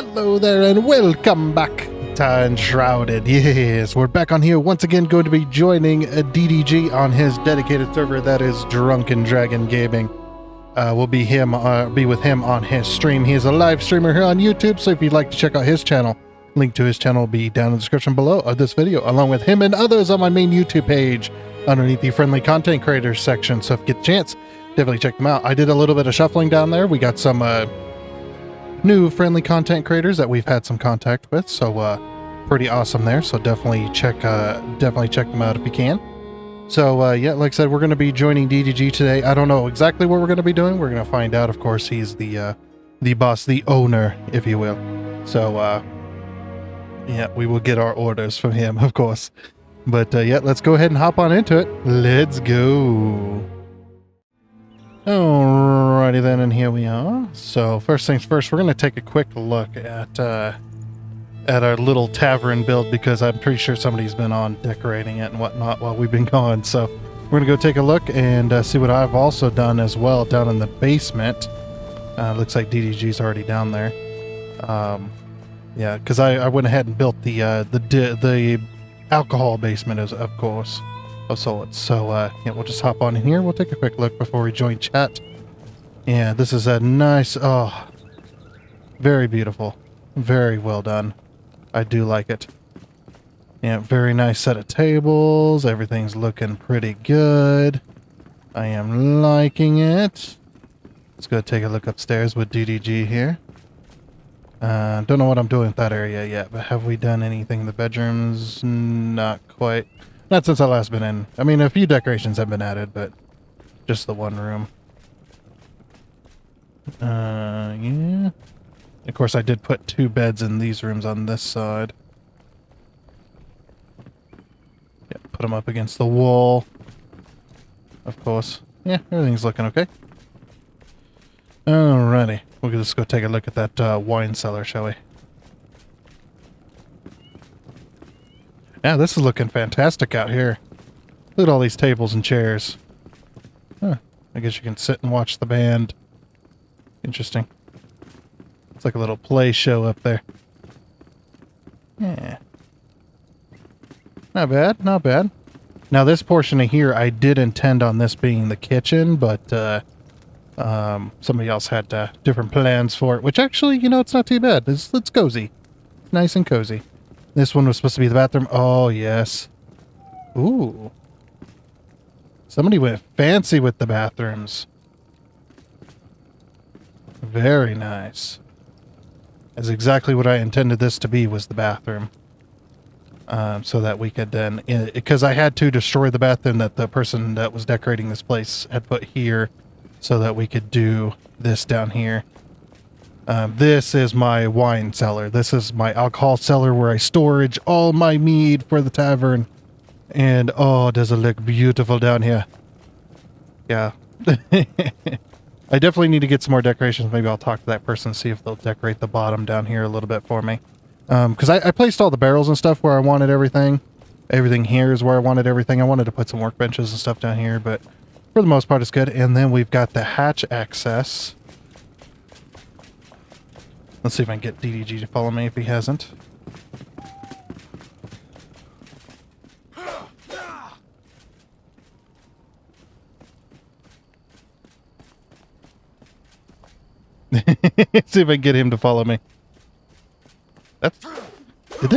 Hello there and welcome back to Enshrouded. Yes, we're back on here once again, going to be joining a DDG on his dedicated server that is Drunken Dragon Gaming. We'll be with him on his stream. He is a live streamer here on YouTube, so if you'd like to check out his channel, link to his channel will be down in the description below of this video, along with him and others on my main YouTube page underneath the friendly content creators section. So if you get the chance, definitely check them out. I did a little bit of shuffling down there. We got some new friendly content creators that we've had some contact with, so pretty awesome there. So definitely check them out if you can. So yeah, like I said, we're going to be joining DDG today. I don't know exactly what we're going to be doing. We're going to find out. Of course, he's the boss, the owner, if you will. So yeah, we will get our orders from him, of course. But yeah, let's go ahead and hop on into it. Let's go. Alrighty then, and here we are. So first things first, we're going to take a quick look at our little tavern build, because I'm pretty sure somebody's been on decorating it and whatnot while we've been gone. So we're going to go take a look and see what I've also done as well down in the basement. Looks like DDG's already down there. Yeah, because I went ahead and built the alcohol basement, of course. So yeah, we'll just hop on in here. We'll take a quick look before we join chat. Yeah, this is a nice, oh, very beautiful, very well done. I do like it. Yeah, very nice set of tables. Everything's looking pretty good. I am liking it. Let's go take a look upstairs with DDG here. Don't know what I'm doing with that area yet, but have we done anything in the bedrooms? Not quite. Not since I last been in. I mean, a few decorations have been added, but just the one room. Yeah. Of course, I did put 2 beds in these rooms on this side. Yeah, put them up against the wall. Of course. Yeah, everything's looking okay. Alrighty. We'll just go take a look at that wine cellar, shall we? Yeah, this is looking fantastic out here. Look at all these tables and chairs. Huh. I guess you can sit and watch the band. Interesting. It's like a little play show up there. Yeah. Not bad, not bad. Now this portion of here, I did intend on this being the kitchen, but somebody else had different plans for it, which actually, you know, it's not too bad. It's cozy. Nice and cozy. This one was supposed to be the bathroom. Oh, yes. Ooh. Somebody went fancy with the bathrooms. Very nice. That's exactly what I intended this to be, was the bathroom. So that we could then... Because I had to destroy the bathroom that the person that was decorating this place had put here, so that we could do this down here. This is my wine cellar. This is my alcohol cellar where I storage all my mead for the tavern. And oh, does it look beautiful down here. Yeah. I definitely need to get some more decorations. Maybe I'll talk to that person and see if they'll decorate the bottom down here a little bit for me. Because I placed all the barrels and stuff where I wanted everything. Everything here is where I wanted everything. I wanted to put some workbenches and stuff down here, but for the most part it's good. And then we've got the hatch access. Let's see if I can get DDG to follow me if he hasn't. See if I can get him to follow me. That's... Did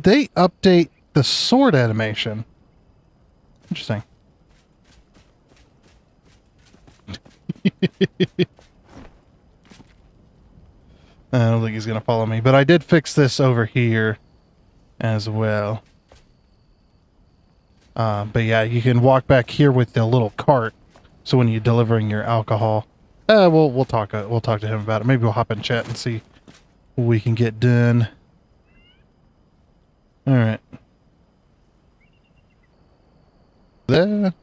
they update the sword animation? Interesting. I don't think he's going to follow me, but I did fix this over here as well. But yeah, you can walk back here with the little cart, so when you're delivering your alcohol, we'll talk to him about it. Maybe we'll hop in chat and see what we can get done. All right. There.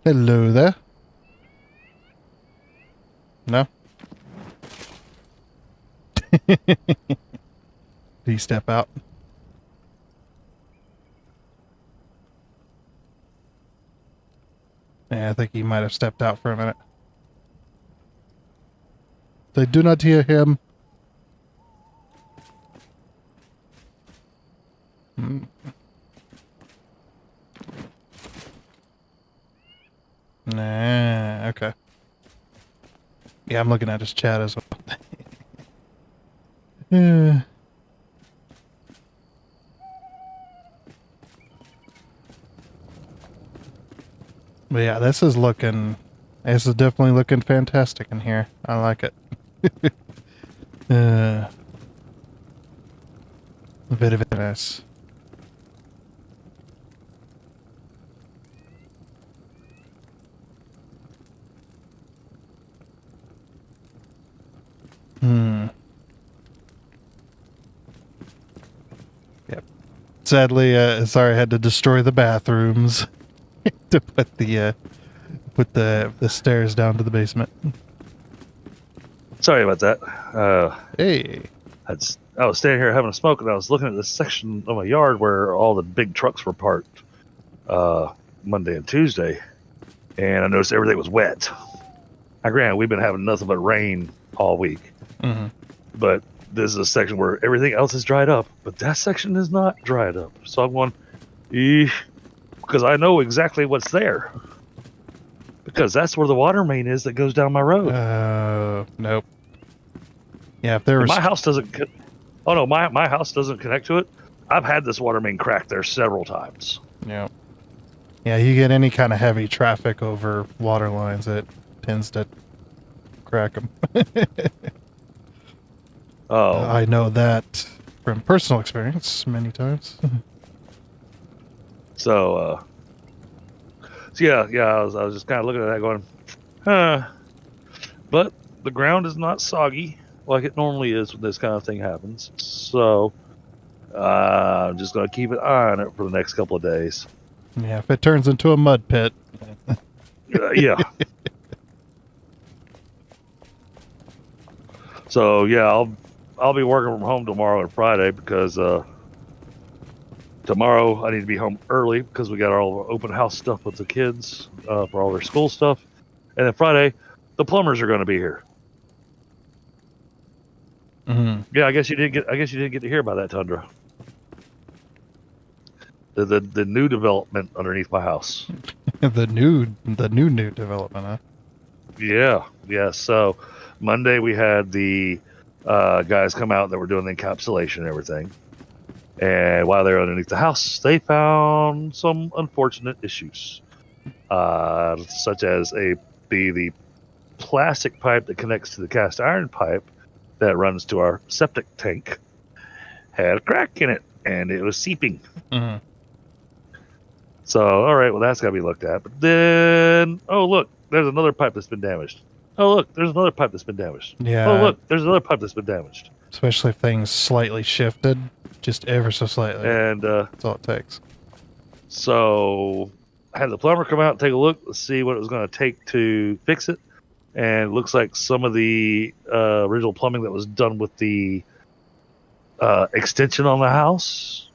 Hello there. No? Did he step out? Yeah, I think he might have stepped out for a minute. They do not hear him. Mm. Nah, okay. Yeah, I'm looking at his chat as well. Yeah. But yeah, this is definitely looking fantastic in here. I like it. Very, very nice. Hmm. Yep. Sadly, sorry, I had to destroy the bathrooms to put the stairs down to the basement. Sorry about that. Hey. I was standing here having a smoke, and I was looking at this section of my yard where all the big trucks were parked Monday and Tuesday, and I noticed everything was wet. Now, granted, we've been having nothing but rain all week, but this is a section where everything else is dried up, but that section is not dried up. So I'm going, because I know exactly what's there. Because that's where the water main is that goes down my road. Nope. Yeah, if there was... My house doesn't... Oh, no, my house doesn't connect to it. I've had this water main cracked there several times. Yeah. Yeah, you get any kind of heavy traffic over water lines, it tends to crack them. Oh. I know that from personal experience many times. So yeah, I was just kind of looking at that going, huh. But the ground is not soggy like it normally is when this kind of thing happens. So I'm just going to keep an eye on it for the next couple of days. Yeah, if it turns into a mud pit. Yeah. So yeah, I'll be working from home tomorrow and Friday because tomorrow I need to be home early because we got all our open house stuff with the kids for all their school stuff, and then Friday the plumbers are going to be here. Mm-hmm. Yeah, I guess you didn't get to hear about that, Tundra. The new development underneath my house. the new development, huh? Yeah. So Monday we had the guys come out that were doing the encapsulation and everything. And while they were underneath the house, they found some unfortunate issues, such as the plastic pipe that connects to the cast iron pipe that runs to our septic tank had a crack in it, and it was seeping. Mm-hmm. So, all right, well, that's got to be looked at. But then, oh, look, there's another pipe that's been damaged. Oh, look, there's another pipe that's been damaged. Yeah. Oh, look, there's another pipe that's been damaged. Especially if things slightly shifted, just ever so slightly. And that's all it takes. So I had the plumber come out and take a look, let's see what it was going to take to fix it. And it looks like some of the original plumbing that was done with the extension on the house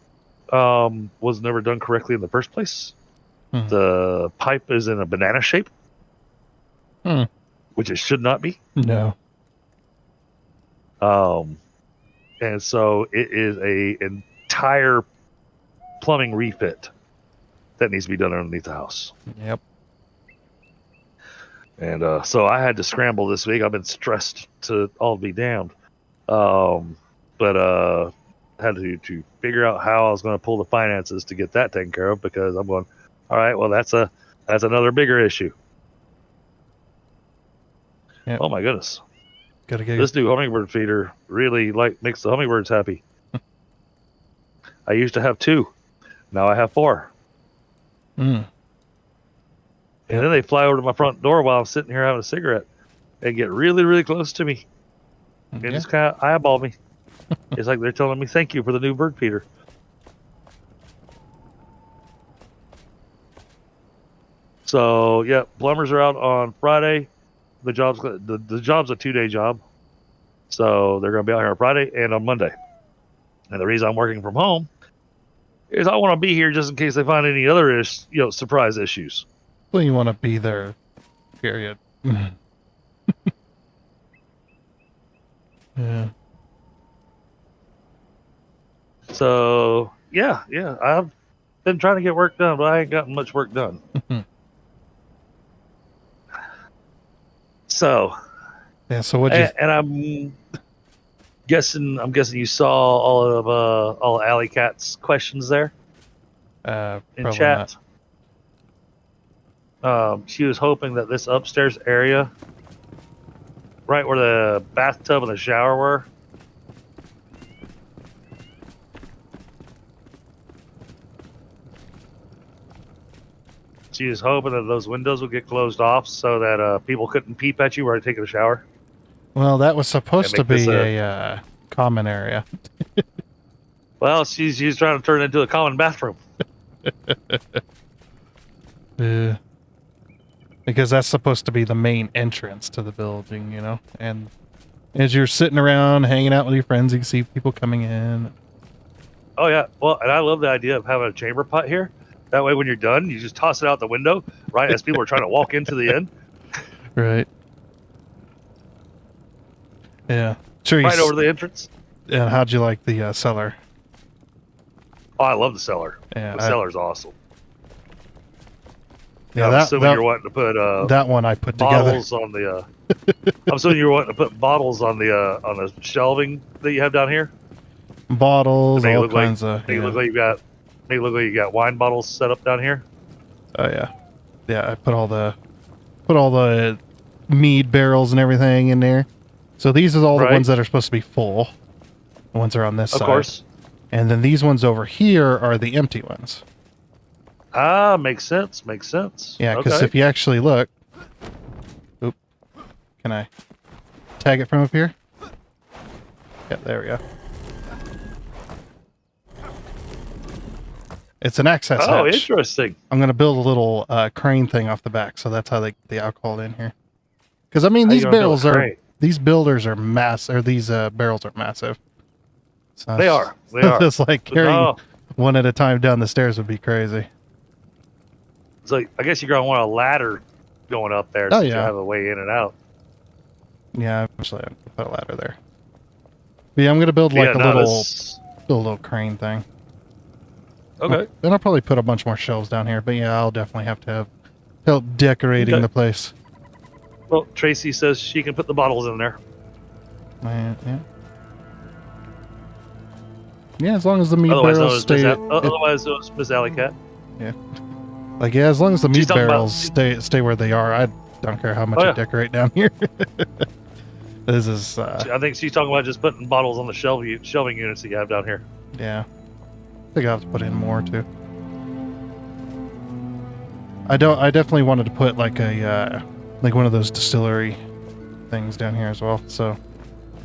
was never done correctly in the first place. Mm-hmm. The pipe is in a banana shape, which it should not be. No. And so it is an entire plumbing refit that needs to be done underneath the house. Yep. And so I had to scramble this week. I've been stressed to all be damned. But had to figure out how I was going to pull the finances to get that taken care of, because I'm going, all right, well, that's another bigger issue. Yep. Oh my goodness. This new hummingbird feeder really makes the hummingbirds happy. I used to have 2. Now I have 4. And then they fly over to my front door while I'm sitting here having a cigarette and get really, really close to me. And just kind of eyeball me. It's like they're telling me thank you for the new bird feeder. So, yeah, plumbers are out on Friday. The job's a 2-day job. So they're going to be out here on Friday and on Monday. And the reason I'm working from home is I want to be here just in case they find any other surprise issues. Well, you want to be there, period. Yeah. So yeah, I've been trying to get work done, but I ain't gotten much work done. So Yeah. So what'd you? and I'm guessing you saw all of Alley Cat's questions there in Probably not. chat. She was hoping that this upstairs area, right where the bathtub and the shower were, she was hoping that those windows would get closed off so that people couldn't peep at you while you're taking a shower. Well, that was supposed to make this be a common area. Well, she's trying to turn it into a common bathroom. Because that's supposed to be the main entrance to the building, you know? And as you're sitting around hanging out with your friends, you can see people coming in. Oh, yeah. Well, and I love the idea of having a chamber pot here. That way, when you're done, you just toss it out the window, right, as people are trying to walk into the inn. Right. Yeah. Sure. Right over the entrance. And how'd you like the cellar? Oh, I love the cellar. Yeah, the cellar's awesome. Yeah, I'm assuming you're wanting to put that one I put bottles together. on the. I'm assuming you're wanting to put bottles on the shelving that you have down here. Bottles, all kinds of. Make it look like you got wine bottles set up down here. Oh yeah, yeah. I put all the mead barrels and everything in there. So these are all the ones that are supposed to be full. The ones that are on this side. Of course. And then these ones over here are the empty ones. Ah, makes sense. Yeah, because if you actually look... Oop. Can I tag it from up here? Yeah, there we go. It's an access hatch. Oh, interesting. I'm going to build a little crane thing off the back, so that's how they get the alcohol in here. Because, I mean, these barrels are... These builders are massive, or these barrels are massive. So they are. It's like carrying one at a time down the stairs would be crazy. It's like, I guess you're going to want a ladder going up there so you have a way in and out. Yeah, actually, I'm going to put a ladder there. But yeah, I'm going to build like a little crane thing. Okay. Then I'll probably put a bunch more shelves down here. But yeah, I'll definitely have to have help decorating the place. Well, Tracy says she can put the bottles in there. Yeah. Yeah, as long as the meat barrels stay... Otherwise, it was Miss Alley Cat. Yeah. Like, yeah, as long as the meat barrels stay where they are, I don't care how much I decorate down here. This is... I think she's talking about just putting bottles on the shelving units that you have down here. Yeah. I think I'll have to put in more, too. I definitely wanted to put, like, a... like one of those distillery things down here as well. So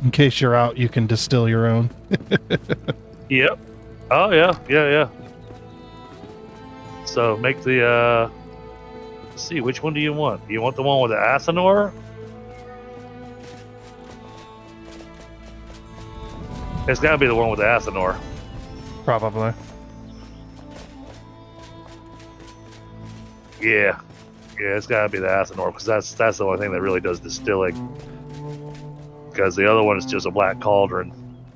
in case you're out, you can distill your own. Yep. Oh, yeah. So make the, let's see, which one do you want? Do you want the one with the Athanor? It's got to be the one with the Athanor. Probably. Yeah. Yeah, it's got to be the Athanor, because that's the only thing that really does distilling. Because the other one is just a black cauldron.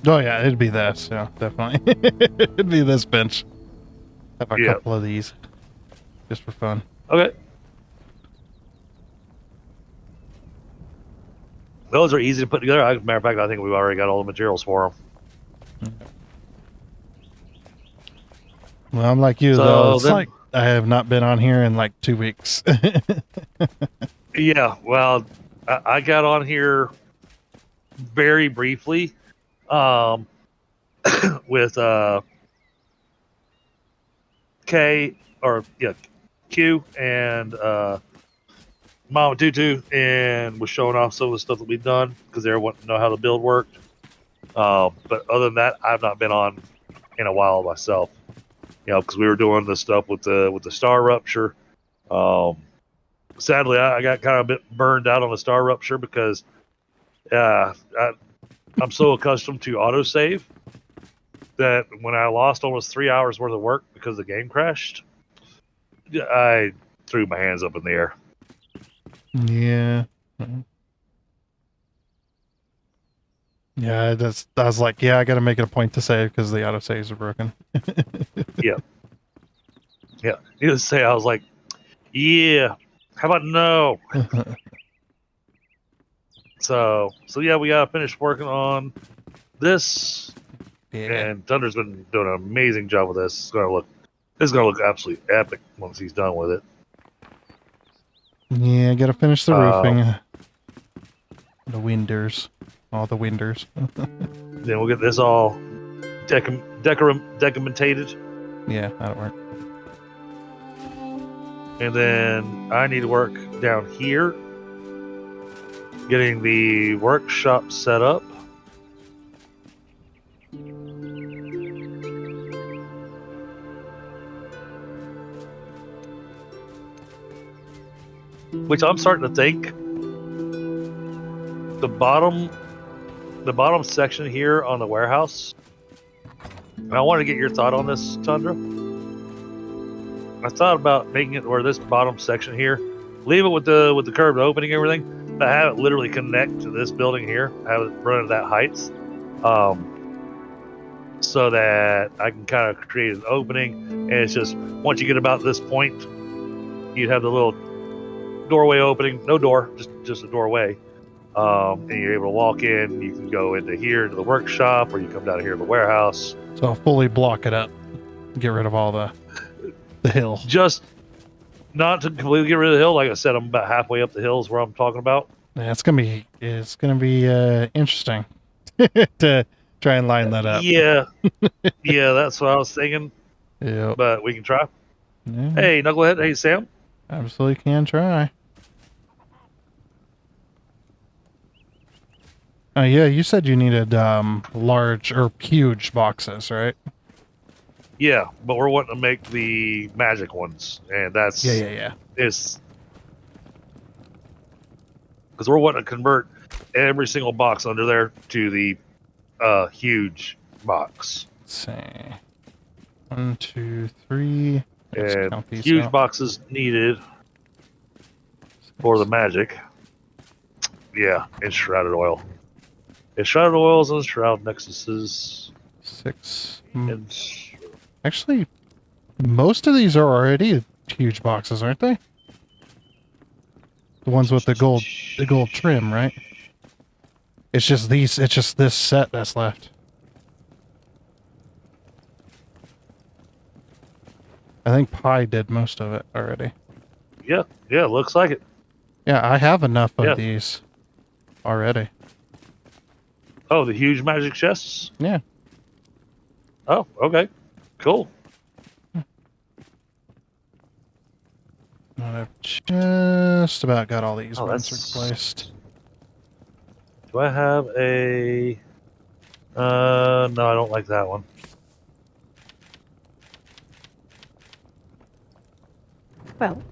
Oh, yeah, it'd be this. Yeah, definitely. It'd be this bench. Have a couple of these. Just for fun. Okay. Those are easy to put together. As a matter of fact, I think we've already got all the materials for them. Well, I'm like you, though. It's like I have not been on here in like 2 weeks. Yeah, well, I got on here very briefly with Q and Mama Tutu, and was showing off some of the stuff that we've done because they wanting to know how the build worked. But other than that, I've not been on in a while myself. You know, because we were doing the stuff with the star rupture. Sadly, I got kind of a bit burned out on the star rupture because I'm so accustomed to autosave that when I lost almost 3 hours worth of work because the game crashed, I threw my hands up in the air. Yeah. Yeah, I was like, yeah, I got to make it a point to save because the autosaves are broken. Yeah. Needless to say, I was like, yeah, how about no? So yeah, we got to finish working on this. Yeah. And Thunder's been doing an amazing job with this. It's gonna look absolutely epic once he's done with it. Yeah, got to finish the roofing. The winders. All the winders. Then we'll get this all decumentated. Yeah, that'll work. And then I need to work down here, getting the workshop set up. Which I'm starting to think the bottom section here on the warehouse. And I want to get your thought on this, Tundra. I thought about making it where this bottom section here, leave it with the curved opening and everything, but have it literally connect to this building here, have it run at that height, so that I can kind of create an opening. And it's just once you get about this point, you'd have the little doorway opening, no door, just a doorway, and you're able to walk in. You can go into here to the workshop, or you come down here to the warehouse. So I'll fully block it up, get rid of all the hill. Just not to completely get rid of the hill. Like I said, I'm about halfway up the hills where I'm talking about. Yeah, it's gonna be interesting to try and line that up. Yeah, yeah, that's what I was thinking. Yeah, But we can try. yeah, Hey, Knucklehead. Hey, Sam. absolutely can try. Yeah, you said you needed large or huge boxes, right? Yeah, but we're wanting to make the magic ones, and that's Yeah. It's because we're wanting to convert every single box under there to the huge box. Let's see. 1, 2, 3. Let's And count these huge out. boxes needed for the magic. Yeah, enshrouded oil. Enshrouded oils and shroud nexuses. 6. And Actually, most of these are already huge boxes, aren't they? The ones with the gold trim, right? It's just this set that's left. I think Pi did most of it already. yeah, looks like it. Yeah, I have enough of these already. Oh, the huge magic chests? Yeah. Oh, okay. Cool. I've just about got all these ones that's- replaced. Do I have a... no, I don't like that one. Well,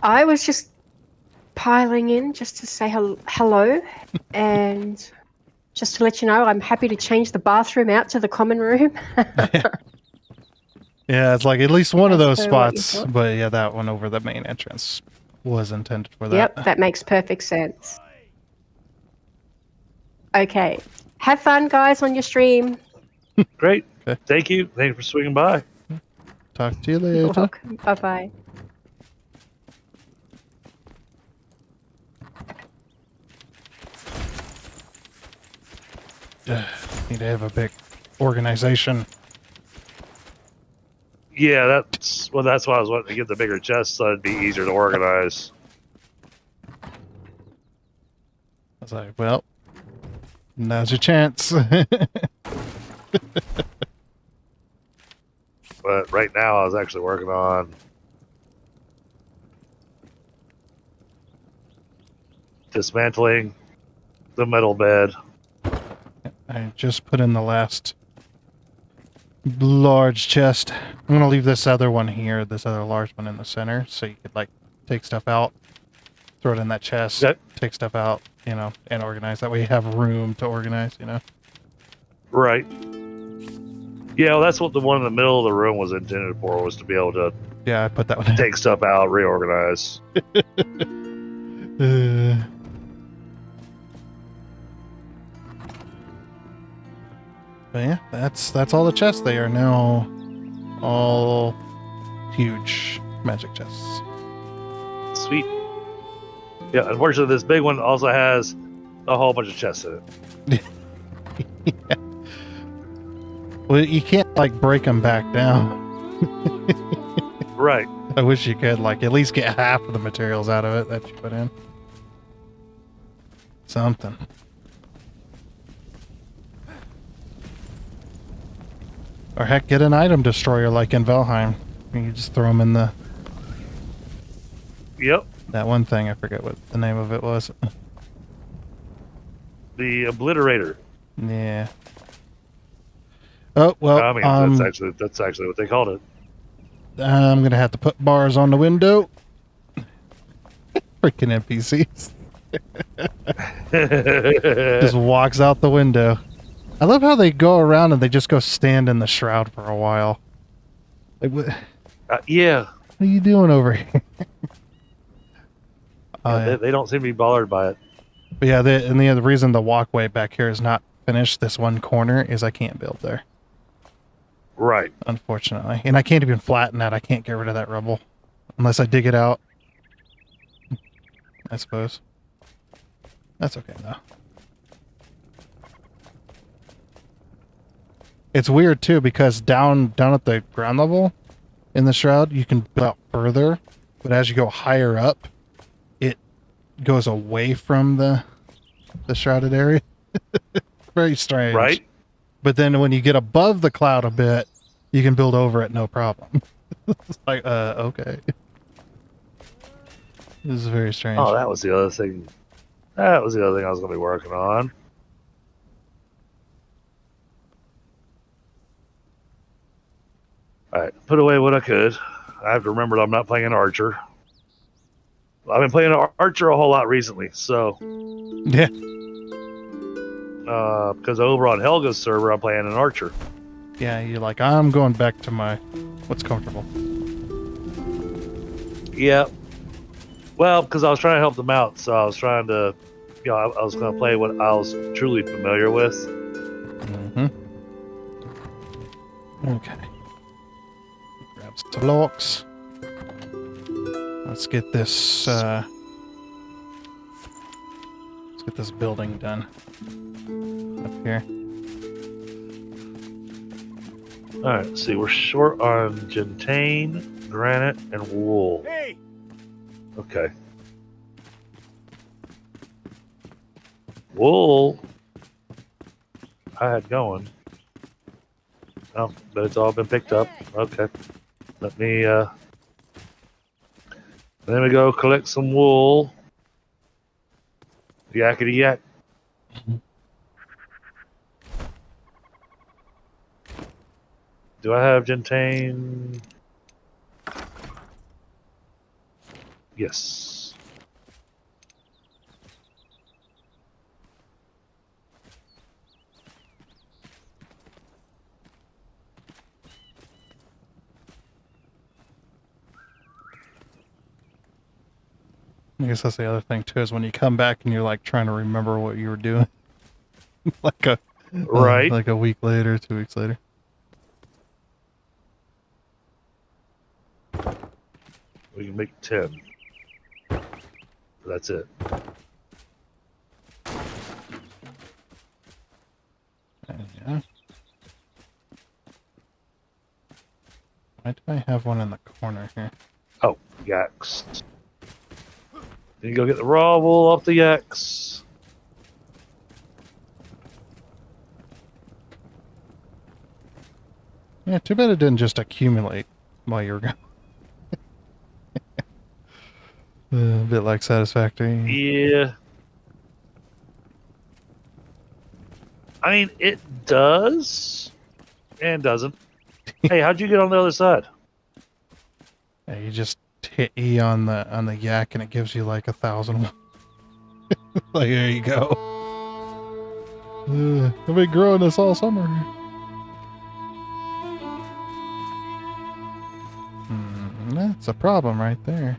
I was just piling in just to say hello and just to let you know I'm happy to change the bathroom out to the common room. Yeah, it's like at least one of those As per what you spots, thought. but yeah, that one over the main entrance was intended for that. Yep, that makes perfect sense. Okay. Have fun, guys, on your stream. Great. Okay. Thank you. Thank you for swinging by. Talk to you You're later. welcome. Bye-bye. Need to have a big organization. Yeah, that's why I was wanting to get the bigger chest so it'd be easier to organize. I was like, well, now's your chance. But right now I was actually working on dismantling the metal bed. I just put in the last large chest. I'm going to leave this other one here, this other large one in the center, so you could, like, take stuff out, throw it in that chest, Okay. take stuff out, you know, and organize. That way you have room to organize, you know? Right. Yeah, well, that's what the one in the middle of the room was intended for, was to be able to Yeah, I put that one in. Take stuff out, reorganize. But yeah, that's all the chests. They are now all huge magic chests. Sweet. Yeah, unfortunately, this big one also has a whole bunch of chests in it. Yeah. Well, you can't like break them back down. Right. I wish you could like at least get half of the materials out of it that you put in. Something. Or heck, get an item destroyer like in Valheim. You just throw them in the... Yep. That one thing, I forget what the name of it was. The obliterator. Yeah. Oh, well, I mean, that's actually what they called it. I'm going to have to put bars on the window. Freaking NPCs. Just walks out the window. I love how they go around and they just go stand in the shroud for a while. Like, what yeah. are you doing over here? They don't seem to be bothered by it. But yeah, the reason the walkway back here is not finished, this one corner, is I can't build there. Right. Unfortunately. And I can't even flatten that. I can't get rid of that rubble. Unless I dig it out. I suppose. That's okay, though. It's weird, too, because down at the ground level in the shroud, you can build out further. But as you go higher up, it goes away from the shrouded area. Very strange. Right? But then when you get above the cloud a bit, you can build over it no problem. It's like, okay. This is very strange. Oh, that was the other thing. That was the other thing I was going to be working on. Alright, put away what I could. I have to remember that I'm not playing an archer. I've been playing an archer a whole lot recently, so... Yeah. Because over on Helga's server, I'm playing an archer. Yeah, you're like, I'm going back to my what's comfortable. Yeah. Well, because I was trying to help them out, so I was trying to... You know, I was going to play what I was truly familiar with. Mm-hmm. Okay. Grab some blocks. Let's get this, let's get this building done. Up here. Alright, let's see. We're short on gentane, granite, and wool. Hey! Okay. Wool, I had going. Oh, but it's all been picked up. Okay. Let me go collect some wool. Yakety yak. Do I have gentane? Yes. I guess that's the other thing too, is when you come back and you're like trying to remember what you were doing. like a week later, 2 weeks later. We can make 10. That's it. Yeah. Why do I have one in the corner here? Oh, yaks. Then you go get the raw wool off the yaks. Yeah, too bad it didn't just accumulate while you were gone. A bit like Satisfactory. Yeah. I mean, it does and doesn't. Hey, how'd you get on the other side? Yeah, you just hit E on the yak and it gives you like 1,000. Like, there you go. I've been growing this all summer. That's a problem right there.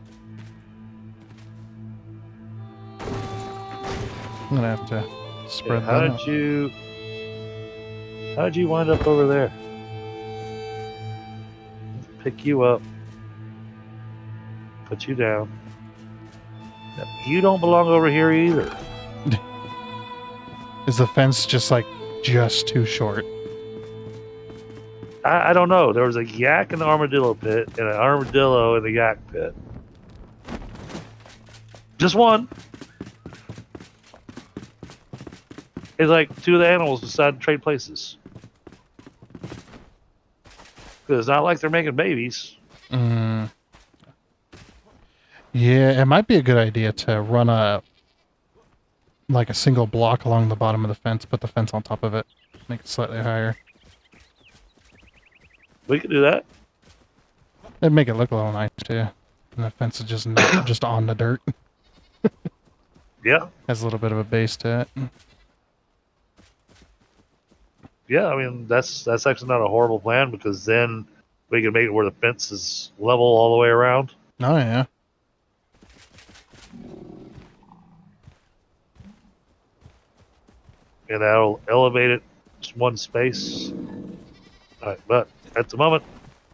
I'm gonna have to spread how that did out. how did you wind up over there? Pick you up, put you down. No, you don't belong over here either. Is the fence just like just too short? I don't know. There was a yak in the armadillo pit and an armadillo in the yak pit. Just one. It's like two of the animals decided to trade places. Because it's not like they're making babies. Mm. Yeah, it might be a good idea to run a single block along the bottom of the fence, put the fence on top of it, make it slightly higher. We could do that. It'd make it look a little nice too. And the fence is just not just on the dirt. Yeah. Has a little bit of a base to it. Yeah, I mean that's actually not a horrible plan because then we can make it where the fence is level all the way around. Oh yeah. And that'll elevate it just one space. Alright, but at the moment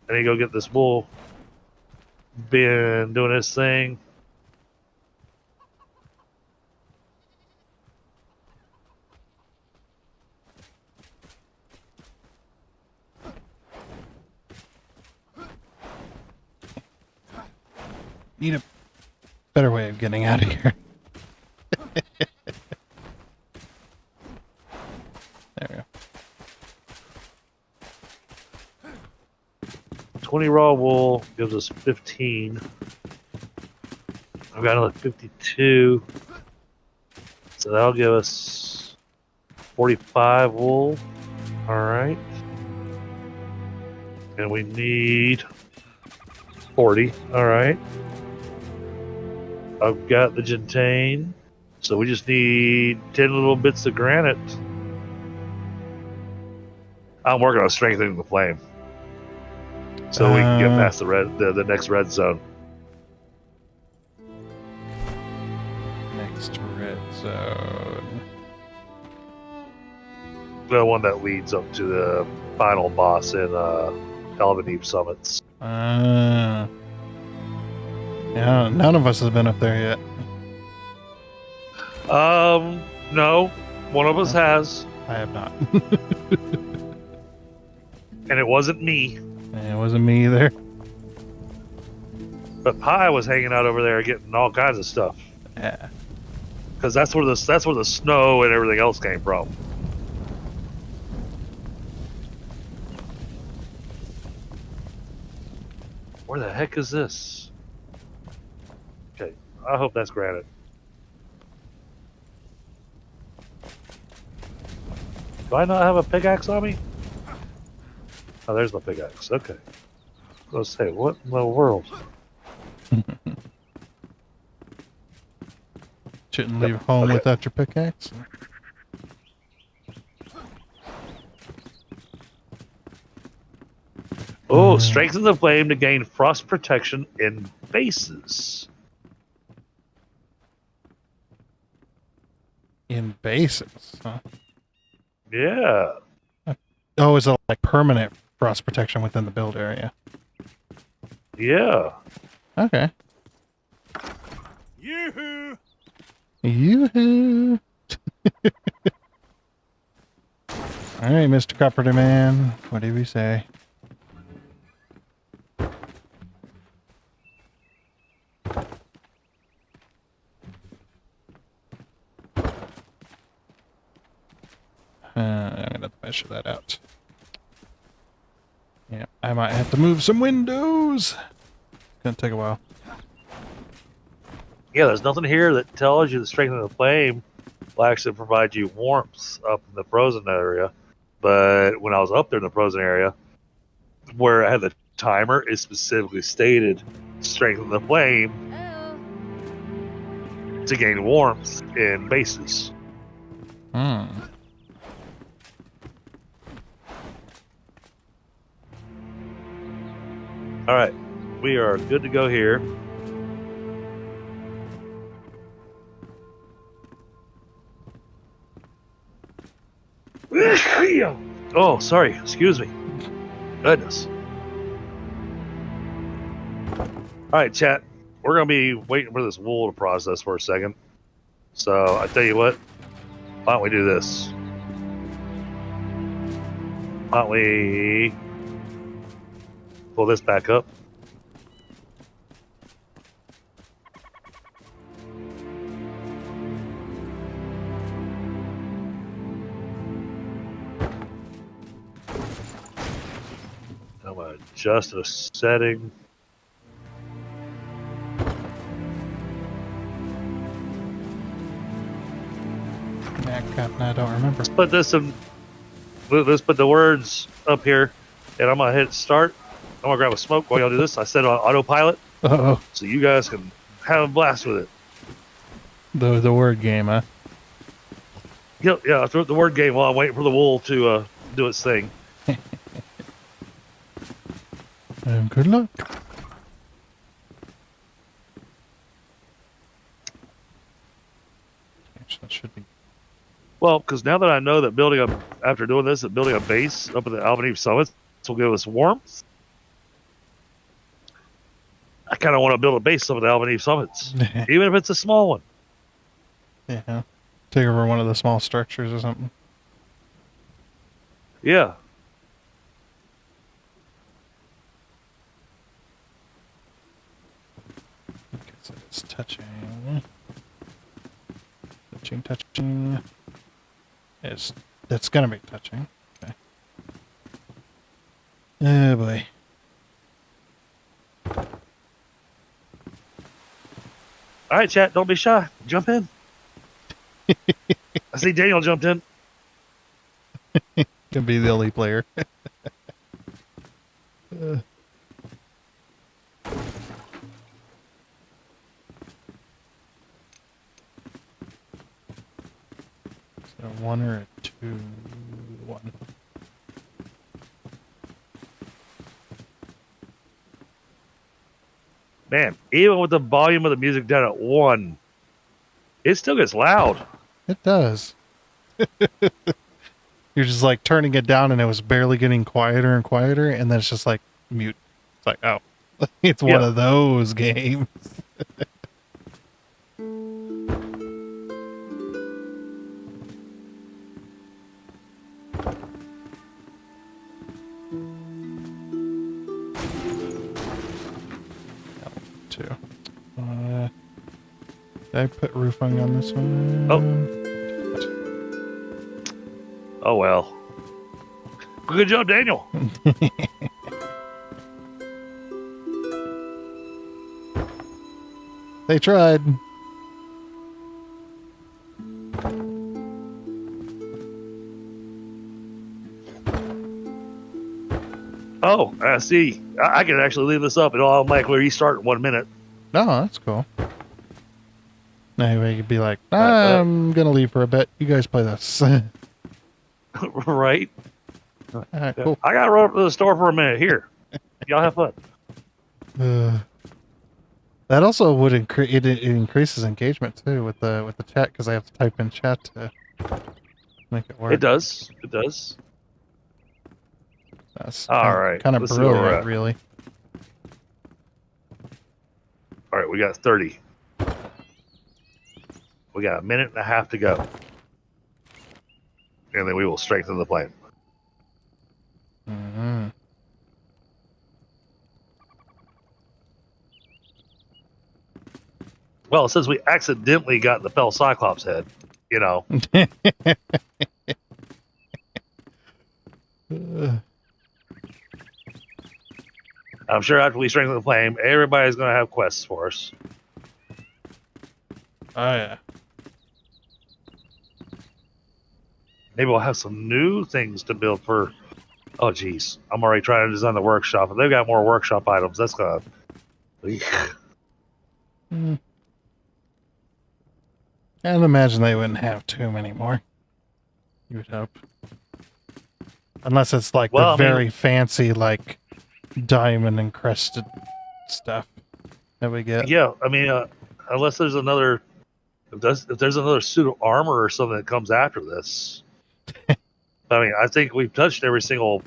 I need to go get this bull being doing his thing. Need a better way of getting out of here. There we go. 20 raw wool gives us 15. I've got another 52. So that'll give us 45 wool. Alright. And we need 40. Alright. I've got the gentane. So we just need 10 little bits of granite. I'm working on strengthening the flame. So we can get past the next red zone. Next red zone. The one that leads up to the final boss in Calvin Summits. Yeah, none of us has been up there yet. No. One of us has. I have not. And it wasn't me. It wasn't me either. But Pi was hanging out over there getting all kinds of stuff. Yeah. Because that's where the snow and everything else came from. Where the heck is this? Okay, I hope that's granite. Do I not have a pickaxe on me? Oh, there's my pickaxe. Okay. Let's say, what in the world? Shouldn't leave home Okay. without your pickaxe. Oh, strengthen the flame to gain frost protection in bases. In bases, huh? Yeah. Oh, is it like permanent frost protection within the build area? Yeah. Okay. Yoo-hoo! Yoo-hoo! Alright, Mr. Carpenter Man. What do we say? I'm gonna have to measure that out. Yeah, I might have to move some windows. It's gonna take a while. Yeah, there's nothing here that tells you the strength of the flame will actually provide you warmth up in the frozen area. But when I was up there in the frozen area, where I had the timer, it specifically stated strengthen the flame to gain warmth in bases. Hmm. All right. we are good to go here. Oh, sorry. Excuse me. Goodness. All right, chat. We're going to be waiting for this wool to process for a second. So I tell you what. Why don't we do this? Why don't we pull this back up? I'm going to adjust the setting. I don't remember. Let's put this in. Let's put the words up here, and I'm gonna hit start. I'm gonna grab a smoke while y'all do this. I set it on autopilot, so you guys can have a blast with it. The word game, huh? Yep, yeah. I threw up the word game while I'm waiting for the wool to do its thing. Good luck. That should be. Well, because now that I know that building up after doing this, that building a base up at the Albany Summits will give us warmth. I kind of want to build a base up at the Albany Summits, even if it's a small one. Yeah, take over one of the small structures or something. Yeah. Okay, so it's touching. Touching. It's gonna be touching. Okay. Oh boy. All right, chat. Don't be shy. Jump in. I see Daniel jumped in. Can be the only player. So 1 or a 2? 1. Man, even with the volume of the music down at 1, it still gets loud. It does. You're just like turning it down and it was barely getting quieter and quieter, and then it's just like mute. It's like, oh, it's one of those games. Did I put roofing on this one? Oh well. Good job, Daniel. They tried. Oh, I see. I can actually leave this up and I'll automatically restart in 1 minute. No, that's cool. Anyway, you could be like, I'm going to leave for a bit. You guys play this. Right? Cool. I got to run up to the store for a minute. Here. Y'all have fun. That also would it increases engagement too with the chat, because I have to type in chat to make it work. It does. It does. That's all right. Kind of brilliant, really. All right, we got 30. We got 1.5 minutes to go. And then we will strengthen the plan. Mm-hmm. Well, since we accidentally got the Fell Cyclops head, you know. I'm sure after we strengthen the flame, everybody's going to have quests for us. Oh, yeah. Maybe we'll have some new things to build for... Oh, geez. I'm already trying to design the workshop. If they've got more workshop items, that's going to... I'd imagine they wouldn't have too many more. You would hope. Unless it's like the very fancy, like, diamond encrusted stuff that we get. Yeah, I mean, unless there's another, if there's another suit of armor or something that comes after this. I mean, I think we've touched every single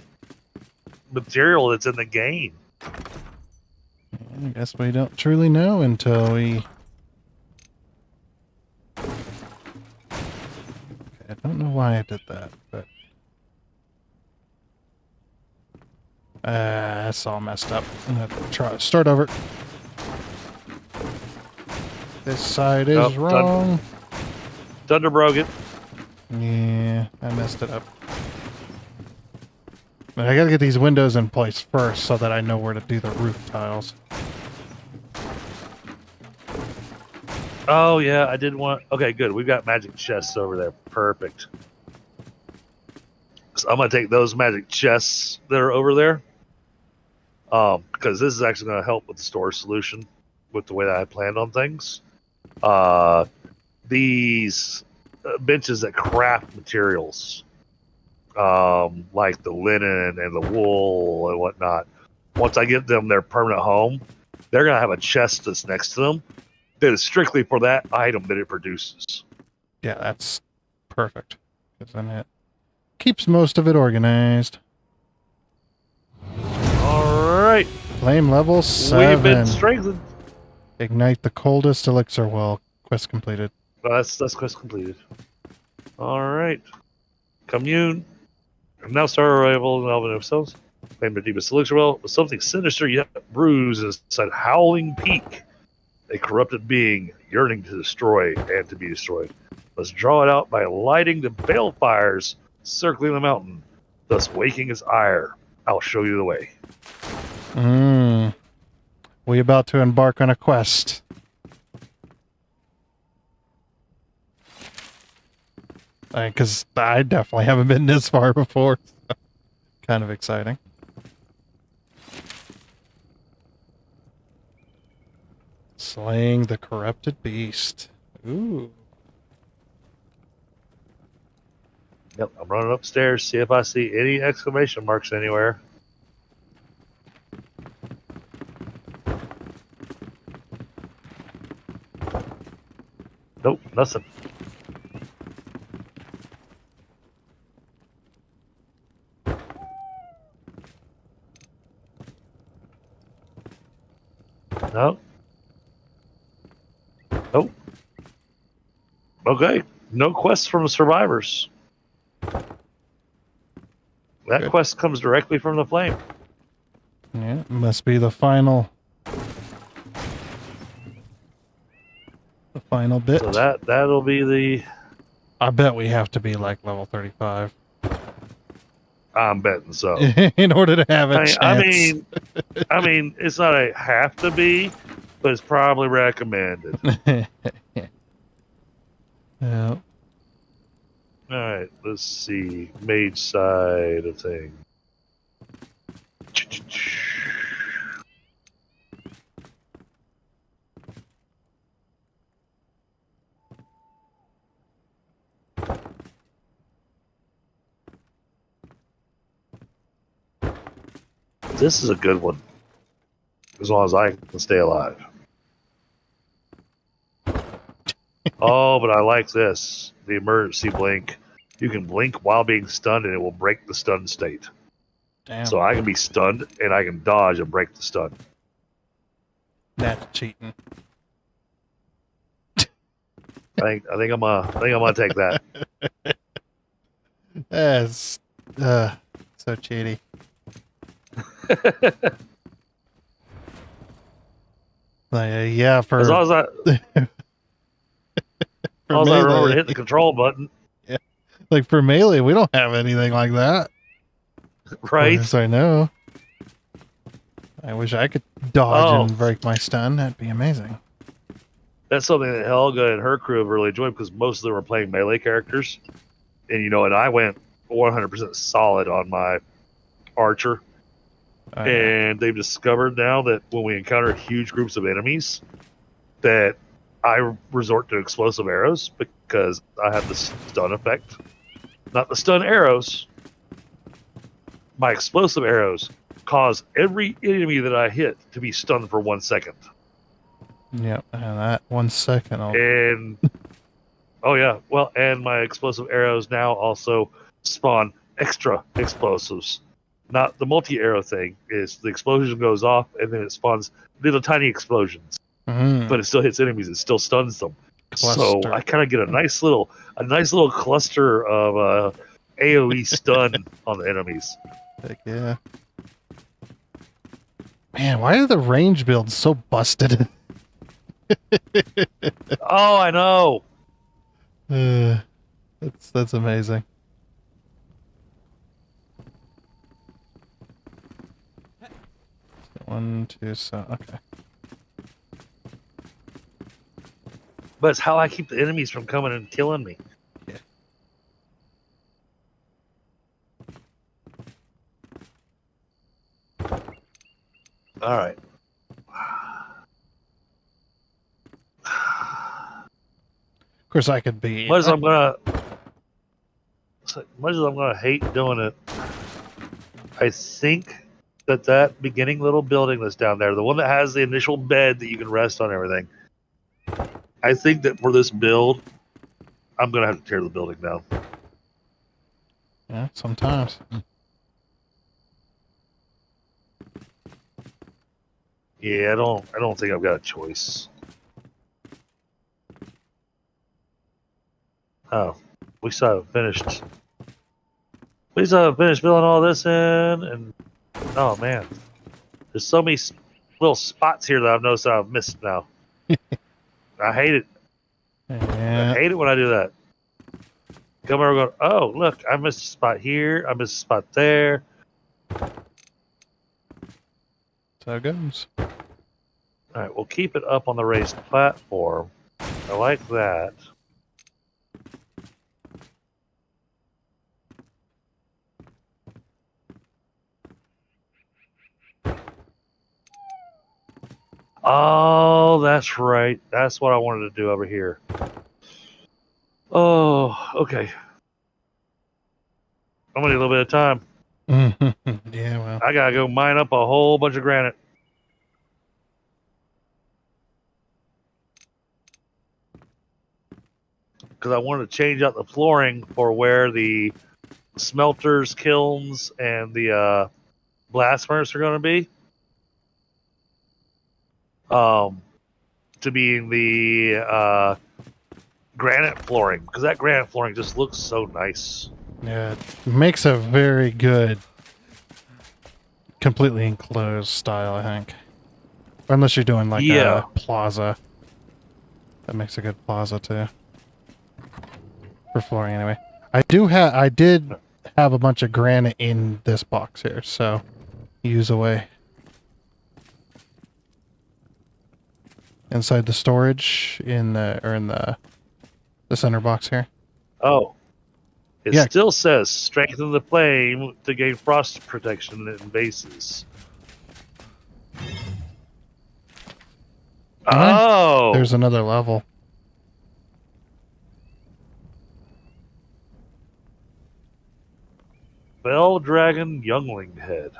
material that's in the game. I guess we don't truly know until we... Okay, I don't know why I did that, but... That's all messed up. I'm gonna try start over. This side is wrong. Thunder broke it. Yeah, I messed it up. But I gotta get these windows in place first so that I know where to do the roof tiles. Oh yeah, I didn't want. Okay, good. We've got magic chests over there. Perfect. So I'm gonna take those magic chests that are over there. Because this is actually gonna help with the storage solution, with the way that I planned on things. These benches that craft materials, like the linen and the wool and whatnot. Once I get them their permanent home, they're gonna have a chest that's next to them that is strictly for that item that it produces. Yeah, that's perfect. Because then it keeps most of it organized. All right, Flame level 7. we've been strengthened. Ignite the coldest elixir well. Quest completed. That's quest completed. All right, commune. Now start arrival and Alvin themselves. Claim the deepest elixir well with something sinister yet bruised inside Howling Peak. A corrupted being yearning to destroy and to be destroyed. Let's draw it out by lighting the balefires circling the mountain, thus waking its ire. I'll show you the way. We about to embark on a quest. Because I definitely haven't been this far before. So kind of exciting. Slaying the corrupted beast. Ooh. Yep, I'm running upstairs, see if I see any exclamation marks anywhere. Nope, nothing. No. Nope. Okay, no quests from the survivors. That Good. quest comes directly from the flame. Yeah, must be the final bit. So that'll be the. I bet we have to be like level 35 I'm betting so. in order to have a chance. I mean, it's not a have to be, but it's probably recommended. Yeah. All right, let's see. Mage side of things. This is a good one, as long as I can stay alive. Oh, but I like this. The emergency blink. You can blink while being stunned, and it will break the stun state. Damn. So I can be stunned, and I can dodge and break the stun. That's cheating. I think I'm gonna take that. That's so cheaty. Yeah, for As long as I, for as I remember melee. to hit the control button, Like for melee, we don't have anything like that. right? As I know. I wish I could dodge and break my stun. That'd be amazing. That's something that Helga and her crew have really enjoyed because most of them are playing melee characters, and and I went 100% solid on my archer. And they've discovered now that when we encounter huge groups of enemies, that I resort to explosive arrows because I have the stun effect. Not the stun arrows. My explosive arrows cause every enemy that I hit to be stunned for 1 second. Yep, and that 1 second. And oh yeah, well, and my explosive arrows now also spawn extra explosives. Not the multi-arrow thing. Is the explosion goes off and then it spawns little tiny explosions, but it still hits enemies. It still stuns them. So Cluster. I kind of get a nice little cluster of AOE stun on the enemies. Heck yeah. Man, why are the range builds so busted? Oh, I know. That's amazing. One, two, so okay. But it's how I keep the enemies from coming and killing me. Yeah. All right. Of course, I could be. Much as I'm gonna hate doing it, I think that beginning little building that's down there, the one that has the initial bed that you can rest on everything, I think that for this build, I'm gonna have to tear the building down. Yeah, sometimes. Yeah, I don't think I've got a choice. Oh, we still haven't finished. We still haven't finished filling all this in, and oh man, there's so many little spots here that I've noticed that I've missed now. I hate it. Yeah. I hate it when I do that. Come over going, oh look, I missed a spot here, I missed a spot there. So it goes. Alright, we'll keep it up on the raised platform. I like that. Oh, that's right. That's what I wanted to do over here. Oh, okay. I'm gonna need a little bit of time. Yeah, well. I gotta go mine up a whole bunch of granite. Because I wanted to change out the flooring for where the smelters, kilns, and the blast furnace are going to be. To being the granite flooring, because that granite flooring just looks so nice. Yeah, it makes a very good completely enclosed style, I think. Unless you're doing like Yeah. a plaza. That makes a good plaza too. For flooring anyway. I did have a bunch of granite in this box here, so use away. Inside the storage in the center box here. Oh. It Yeah. still says strengthen the flame to gain frost protection in bases. Oh! There's another level. Fell Dragon Youngling Head.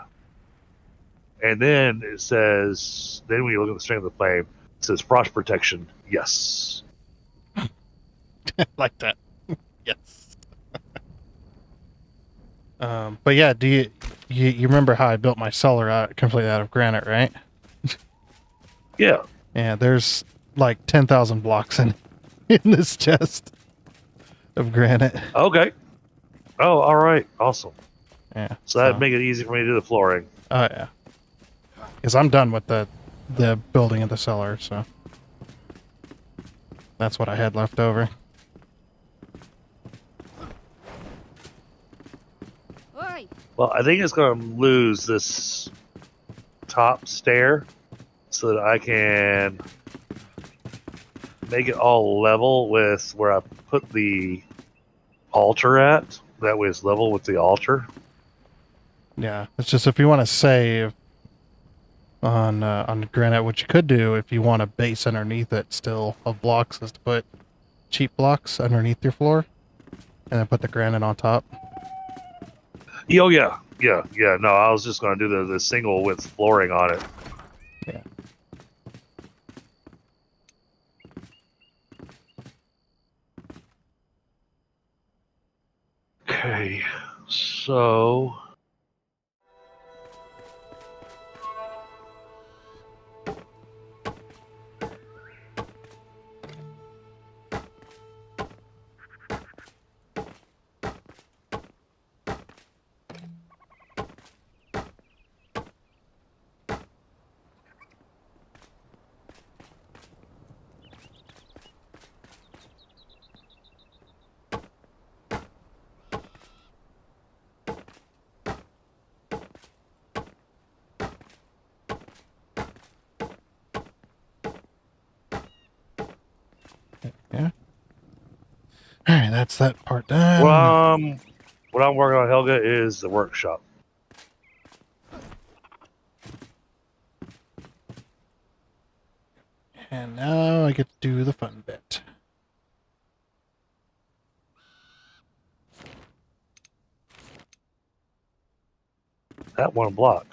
And then it says, then when you look at the strength of the flame, it says frost protection. Yes. Like that. Yes. But yeah, do you remember how I built my cellar out completely out of granite, right? Yeah. Yeah, there's like 10,000 blocks in this chest of granite. Okay. Oh, all right. Awesome. Yeah. So that'd make it easy for me to do the flooring. Oh yeah. Because I'm done with the building of the cellar, so that's what I had left over. Well, I think it's going to lose this top stair so that I can make it all level with where I put the altar at. That way it's level with the altar. Yeah, it's just if you want to save on granite, what you could do if you want a base underneath it still of blocks is to put cheap blocks underneath your floor and then put the granite on top. Oh, yeah. Yeah. No, I was just going to do the single with flooring on it. Yeah. Okay, so Yeah. All right, that's that part done. what I'm working on, Helga, is the workshop. And now I get to do the fun bit. That one block.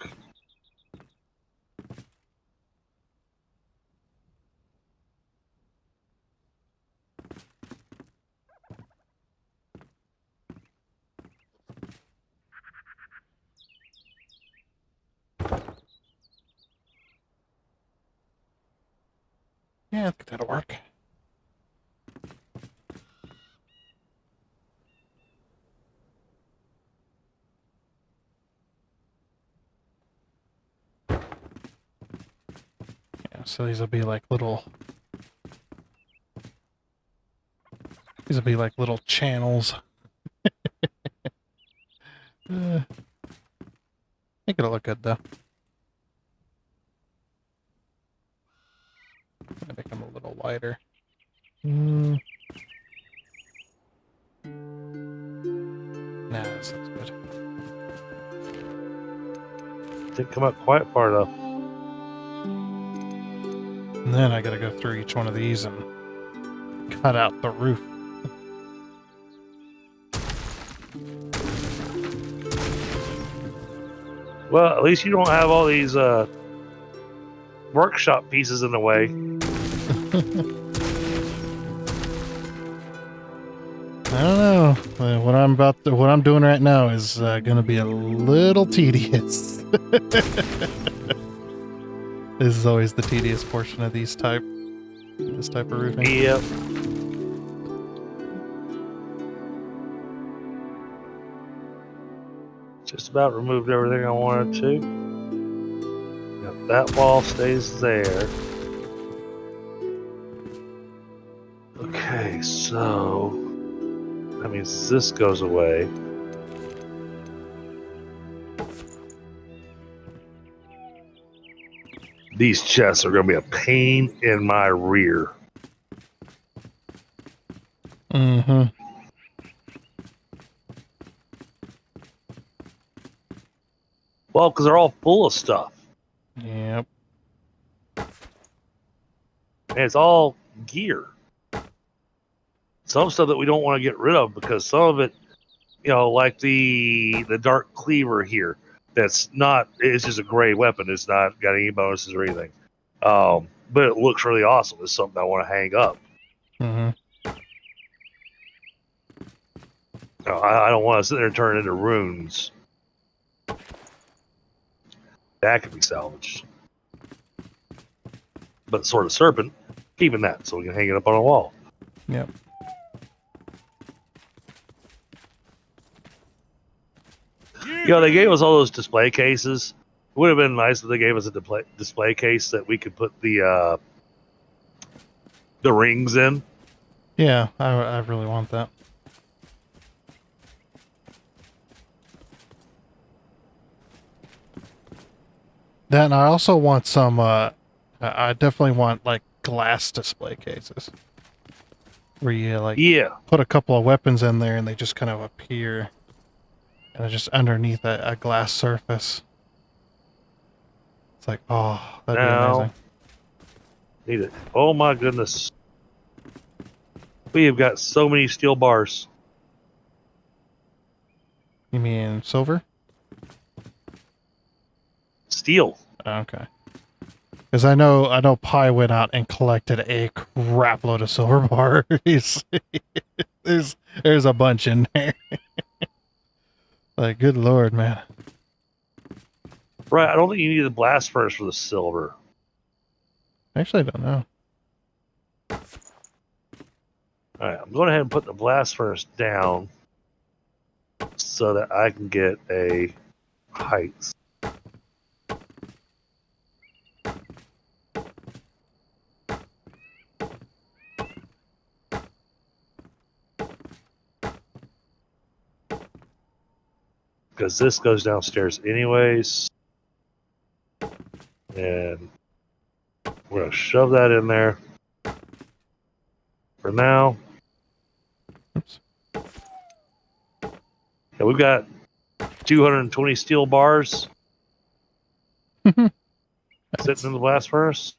Yeah, I think that'll work. Yeah, so these will be like little... These will be like little channels. I think it'll look good, though. I'll make them a little wider. Nah, this looks good. Didn't come up quite far enough. And then I gotta go through each one of these and cut out the roof. Well, at least you don't have all these workshop pieces in the way. I don't know. What I'm doing right now is gonna be a little tedious. This is always the tedious portion of this type of roofing. Yep. Just about removed everything I wanted to. Yep, that wall stays there. Okay, so that means this goes away. These chests are going to be a pain in my rear. Mm-hmm. Well, because they're all full of stuff. Yep. And it's all gear. Some stuff that we don't want to get rid of because some of it, like the dark cleaver here, it's just a gray weapon. It's not got any bonuses or anything. But it looks really awesome. It's something I want to hang up. Mm-hmm. I don't want to sit there and turn it into runes. That could be salvaged. But Sword of Serpent, keeping that so we can hang it up on a wall. Yep. They gave us all those display cases. It would have been nice if they gave us a display case that we could put the rings in. Yeah, I really want that. Then I also want some, I definitely want, like, glass display cases. Where you, like, put a couple of weapons in there and they just kind of appear. And just underneath a glass surface. It's like, oh, that'd be amazing. Need it. Oh my goodness. We have got so many steel bars. You mean silver? steel. Okay. Because I know Pi went out and collected a crap load of silver bars. there's a bunch in there. Like, good lord, man. Right, I don't think you need the blast furnace for the silver. Actually, I don't know. Alright, I'm going ahead and put the blast furnace down so that I can get a height. Because this goes downstairs anyways. And we're going to shove that in there for now. Oops. And we've got 220 steel bars sitting in the blast furnace.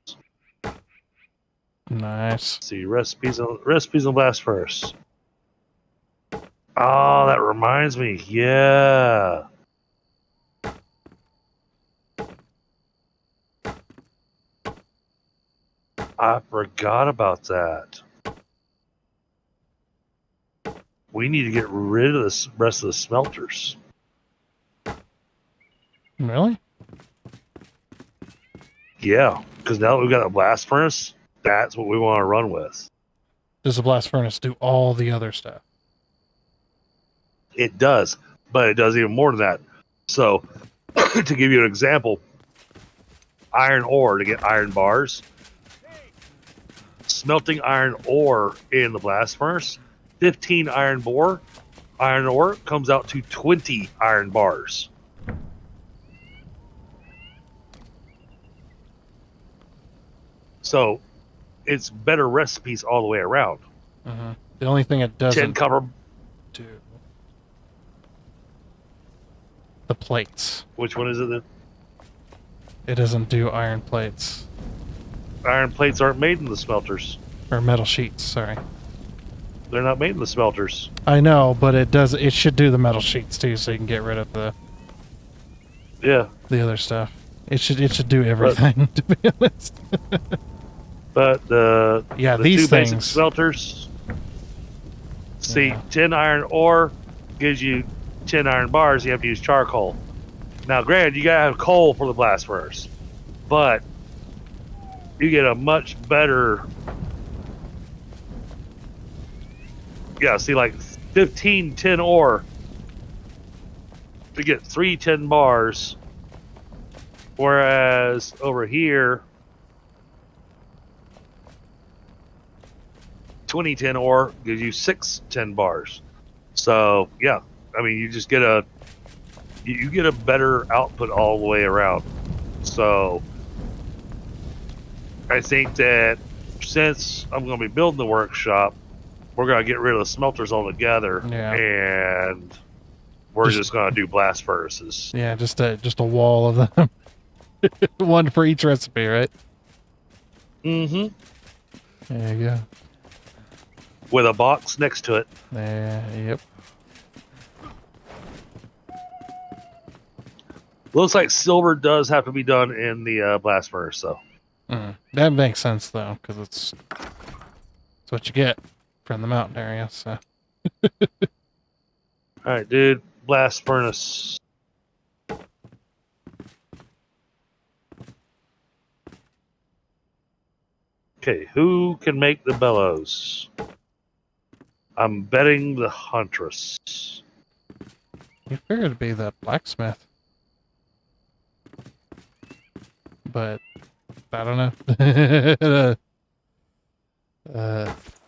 Nice. Let's see, recipes on blast furnace. Oh, that reminds me. Yeah. I forgot about that. We need to get rid of the rest of the smelters. Really? Yeah, because now that we've got a blast furnace, that's what we want to run with. Does the blast furnace do all the other stuff? It does, but it does even more than that. So, to give you an example, iron ore to get iron bars, smelting iron ore in the blast furnace, 15 iron ore comes out to 20 iron bars. So, it's better recipes all the way around. The only thing it 10 doesn't copper. do... The plates. Which one is it then? It doesn't do iron plates. Iron plates aren't made in the smelters. Or metal sheets, sorry. They're not made in the smelters. I know, but it should do the metal sheets too, so you can get rid of the other stuff. It should do everything, to be honest. But the these two basic things. smelters. See, 10 iron ore gives you 10 iron bars. You have to use charcoal. Now, granted, you gotta have coal for the blast furnace, but you get a much better. Yeah, see, like 15 10 ore to get 3 10 bars, whereas over here 20 10 ore gives you 6 10 bars. So yeah, I mean, you just get a better output all the way around. So I think that since I'm going to be building the workshop, we're going to get rid of the smelters altogether, and we're just going to do blast furnaces. Yeah, just a wall of them. One for each recipe, right? Mm-hmm. There you go. With a box next to it. Yep. Looks like silver does have to be done in the blast furnace, though. That makes sense, though, because it's what you get from the mountain area, so. Alright, dude. Blast furnace. Okay, who can make the bellows? I'm betting the huntress. You figured it'd be the blacksmith. But I don't know.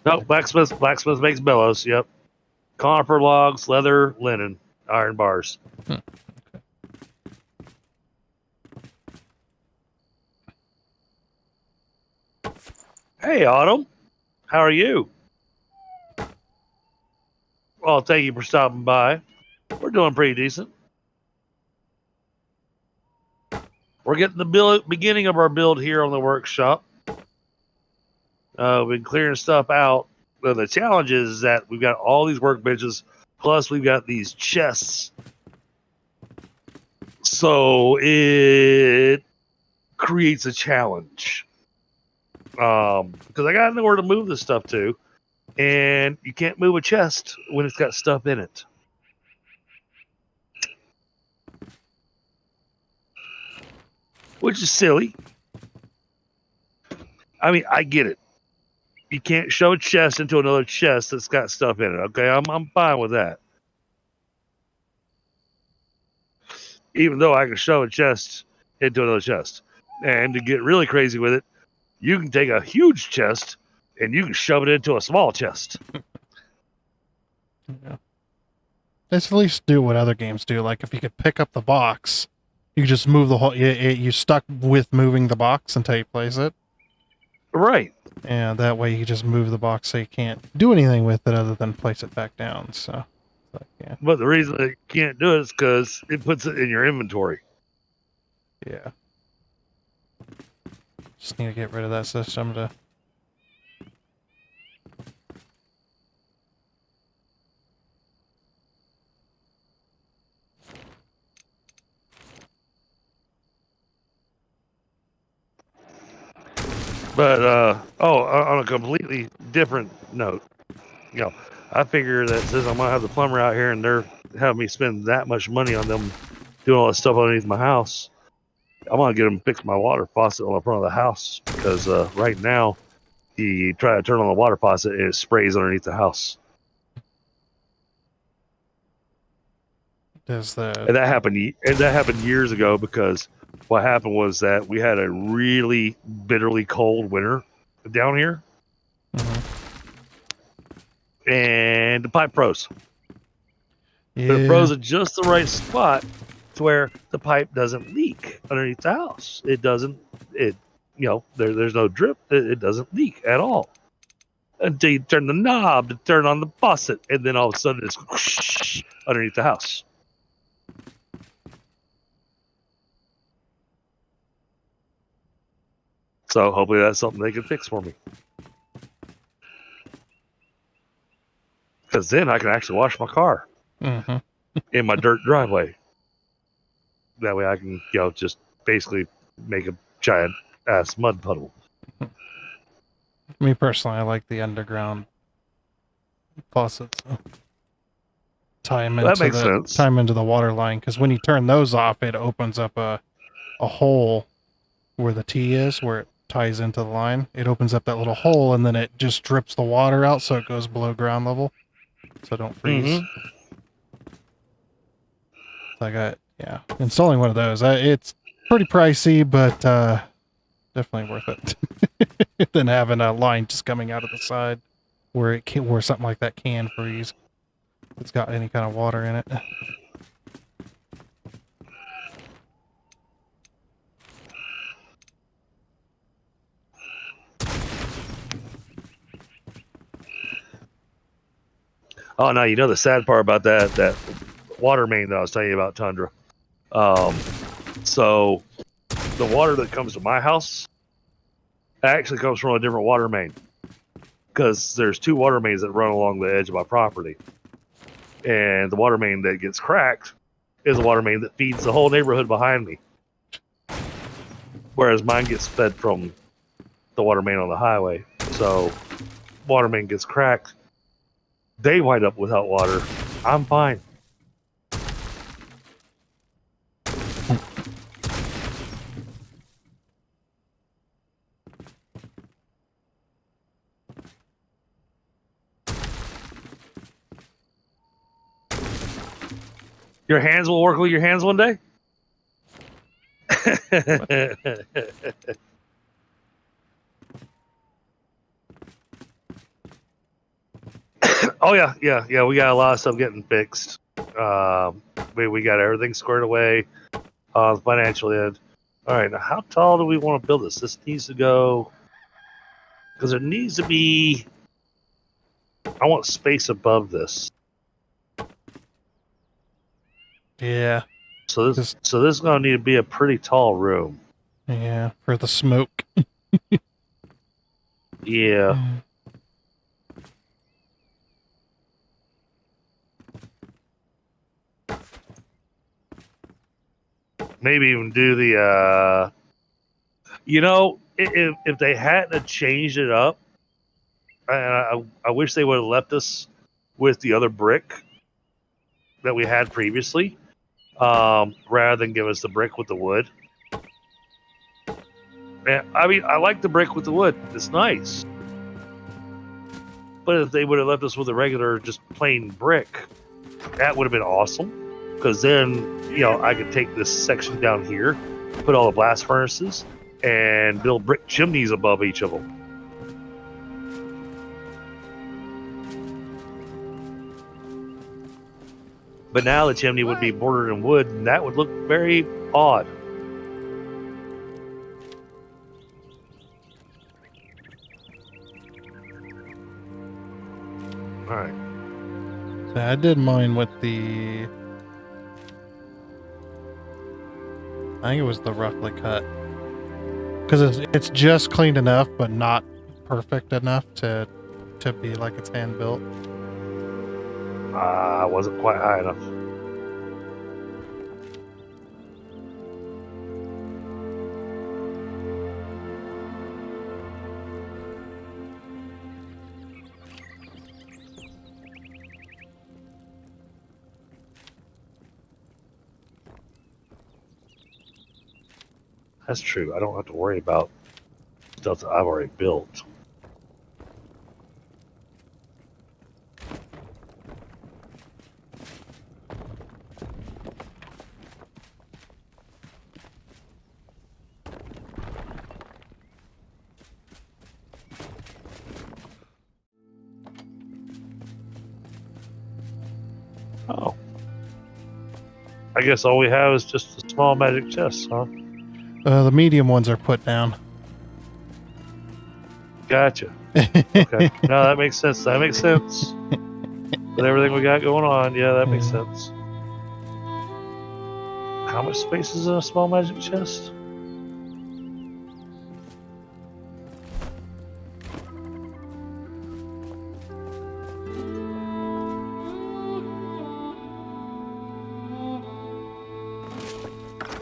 No, blacksmith makes bellows, yep. Conifer logs, leather, linen, iron bars. Okay. Hey, Autumn. How are you? Well, thank you for stopping by. We're doing pretty decent. We're getting the beginning of our build here on the workshop. We've been clearing stuff out. The challenge is that we've got all these workbenches, plus we've got these chests So it creates a challenge. Because I got nowhere to move this stuff to, and you can't move a chest when it's got stuff in it. Which is silly. I mean, I get it. You can't shove a chest into another chest that's got stuff in it. Okay, I'm fine with that. Even though I can shove a chest into another chest. And to get really crazy with it, you can take a huge chest and you can shove it into a small chest. Yeah. Let's at least do what other games do. Like if you could pick up the box, you just move the whole. You stuck with moving the box until you place it. Right. And that way you just move the box so you can't do anything with it other than place it back down. So, yeah. But the reason that you can't do it is because it puts it in your inventory. Yeah. Just need to get rid of that system to. But on a completely different note, I figure that since I'm gonna have the plumber out here and they're having me spend that much money on them doing all this stuff underneath my house, I'm gonna get them to fix my water faucet on the front of the house because right now you try to turn on the water faucet and it sprays underneath the house. Does the. And that happened years ago because what happened was that we had a really bitterly cold winter down here. And the pipe froze. Yeah. But it froze at just the right spot to where the pipe doesn't leak underneath the house. It doesn't. There's no drip. It doesn't leak at all until you turn the knob to turn on the faucet, and then all of a sudden it's whoosh underneath the house. So hopefully that's something they can fix for me. Because then I can actually wash my car in my dirt driveway. That way I can, just basically make a giant ass mud puddle. Me personally, I like the underground faucets. Tie them That makes sense. into the water line because when you turn those off, it opens up a hole where the T is, where it ties into the line. It opens up that little hole and then it just drips the water out so it goes below ground level, so don't freeze. So installing one of those. It's pretty pricey, but definitely worth it than having a line just coming out of the side where something like that can freeze. If it's got any kind of water in it. Oh, now the sad part about that water main that I was telling you about, Tundra. So the water that comes to my house actually comes from a different water main because there's two water mains that run along the edge of my property, and the water main that gets cracked is a water main that feeds the whole neighborhood behind me, whereas mine gets fed from the water main on the highway. So water main gets cracked, they wind up without water. I'm fine. Your hands will work with your hands one day? Oh yeah. We got a lot of stuff getting fixed. We got everything squared away on the financial end. All right, now how tall do we want to build this? This needs to go because there needs to be. I want space above this. Yeah. So this is going to need to be a pretty tall room. Yeah, for the smoke. Yeah. maybe even do the. If they hadn't have changed it up, I wish they would have left us with the other brick that we had previously, rather than give us the brick with the wood. And I mean, I like the brick with the wood; it's nice. But if they would have left us with a regular, just plain brick, that would have been awesome. Because then, I could take this section down here, put all the blast furnaces, and build brick chimneys above each of them. But now the chimney would be bordered in wood, and that would look very odd. All right. So I did mine with the... I think it was the roughly cut. Because it's just cleaned enough, but not perfect enough to be like it's hand built. Wasn't quite high enough. That's true. I don't have to worry about stuff that I've already built. Oh. I guess all we have is just a small magic chest, huh? The medium ones are put down. Gotcha. Okay. No, that makes sense. That makes sense. With everything we got going on, yeah, that makes sense. How much space is in a small magic chest?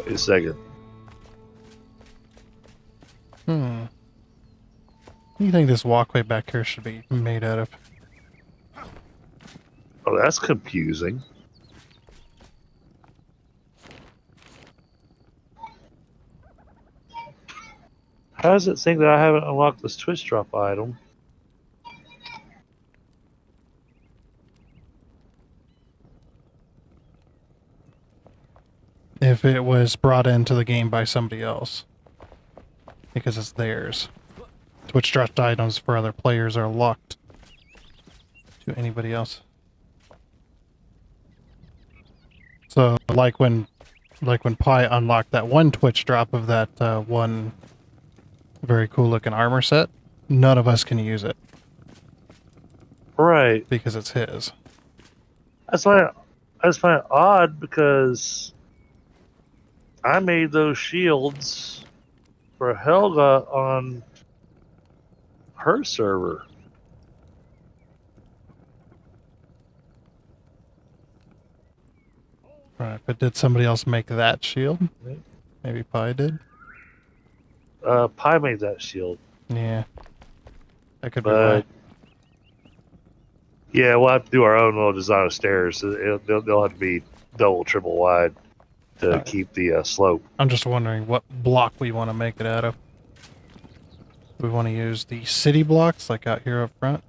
Wait a second. What do you think this walkway back here should be made out of? Oh, that's confusing. How does it think that I haven't unlocked this twitch drop item? If it was brought into the game by somebody else. Because it's theirs. Twitch dropped items for other players are locked to anybody else. So like when Pi unlocked that one Twitch drop of that one very cool looking armor set, none of us can use it. Right. Because it's his. I just find it odd because I made those shields for Helga on her server. Right, but did somebody else make that shield? Maybe Pi did? Pi made that shield. Yeah. That could be why. Yeah, we'll have to do our own little design of stairs. They'll have to be double, triple wide to keep the slope. I'm just wondering what block we want to make it out of. Do we want to use the city blocks, like out here up front?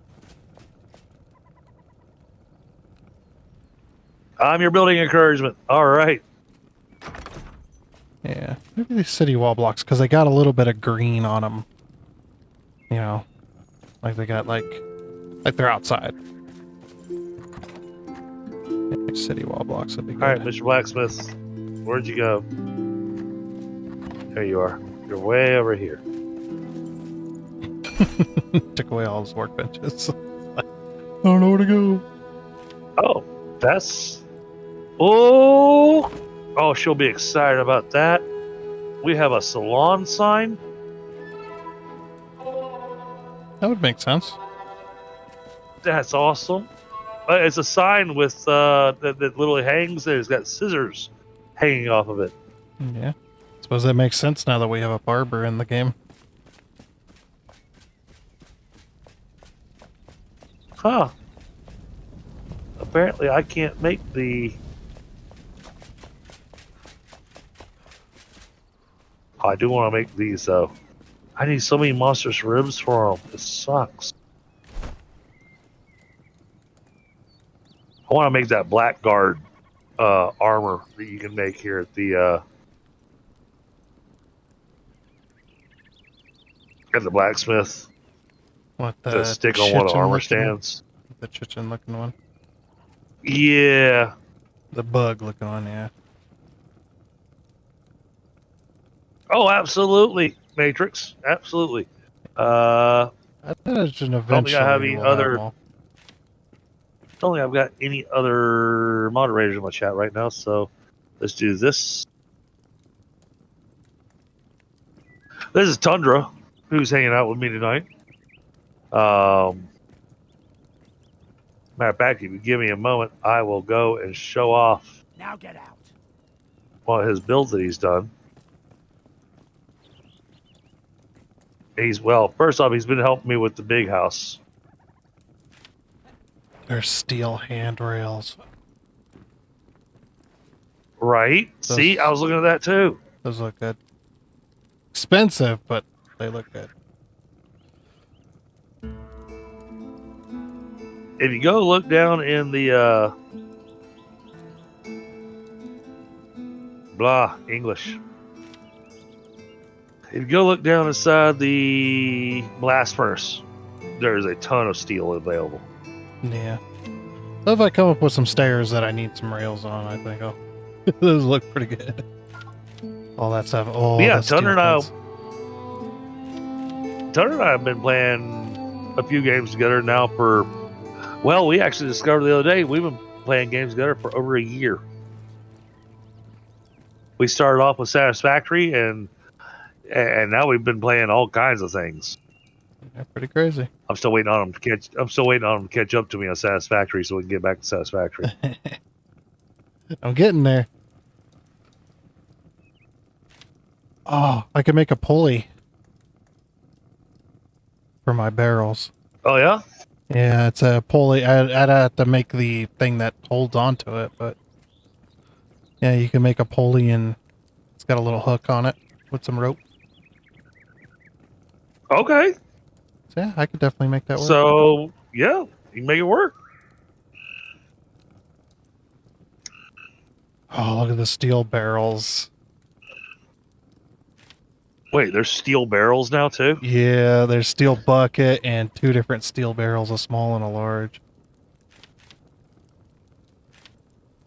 I'm your building encouragement. All right. Yeah, maybe the city wall blocks, because they got a little bit of green on them. You know, like they got like they're outside. Yeah, city wall blocks would be good. All right, Mr. Blacksmith, where'd you go? There you are. You're way over here. Took away all his workbenches. I don't know where to go. Oh, that's... Oh, she'll be excited about that. We have a salon sign. That would make sense. That's awesome. It's a sign with that literally hangs there. It's got scissors hanging off of it. Yeah. Suppose that makes sense now that we have a barber in the game. Huh. Apparently I can't make the... Oh, I do want to make these, though. I need so many monstrous ribs for them. It sucks. I want to make that blackguard armor that you can make here at the blacksmith What, to the stick on one of the chichen armor looking, stands. the chichen looking one? Yeah. The bug looking one, yeah. Oh, absolutely, Matrix. Absolutely. I imagine Don't think I have eventually any we'll have them other. all. Don't think I've got any other moderators in my chat right now. So let's do this. This is Tundra, who's hanging out with me tonight. Matter of fact, if you give me a moment, I will go and show off Now get out. one of his builds that he's done. First off, he's been helping me with the big house. There's steel handrails. Right? Those- See, I was looking at that too. Those look good. Expensive, but they look good. If you go look down in the English. If you go look down inside the blast furnace, there's a ton of steel available. Yeah. So if I come up with some stairs that I need some rails on, I think I'll... Those look pretty good. All that stuff. Oh, Yeah, the steel fence. Tunder and I have been playing a few games together now for... Well, we actually discovered the other day we've been playing games together for over a year. We started off with Satisfactory, and now we've been playing all kinds of things. Yeah, pretty crazy. I'm still waiting on him to catch. I'm still waiting on him to catch up to me on Satisfactory, so we can get back to Satisfactory. I'm getting there. Oh, I can make a pulley for my barrels. Oh yeah. Yeah, it's a pulley. I'd have to make the thing that holds onto it, but yeah, you can make a pulley and it's got a little hook on it with some rope. Okay. So yeah, I could definitely make that work. So yeah, you can make it work. Oh, look at the steel barrels. Wait, there's steel barrels now too? Yeah, there's steel bucket and 2 different steel barrels, a small and a large.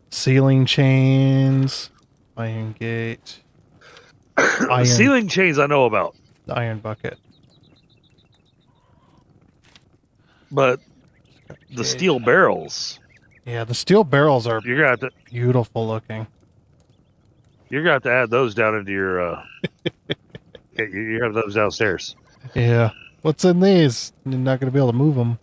Ceiling chains, iron gate, The ceiling chains I know about, iron bucket. but the Gauge. steel barrels, Yeah, the steel barrels are you're gonna have to beautiful looking. add those down into your. You have those downstairs. Yeah. What's in these? You're not going to be able to move them.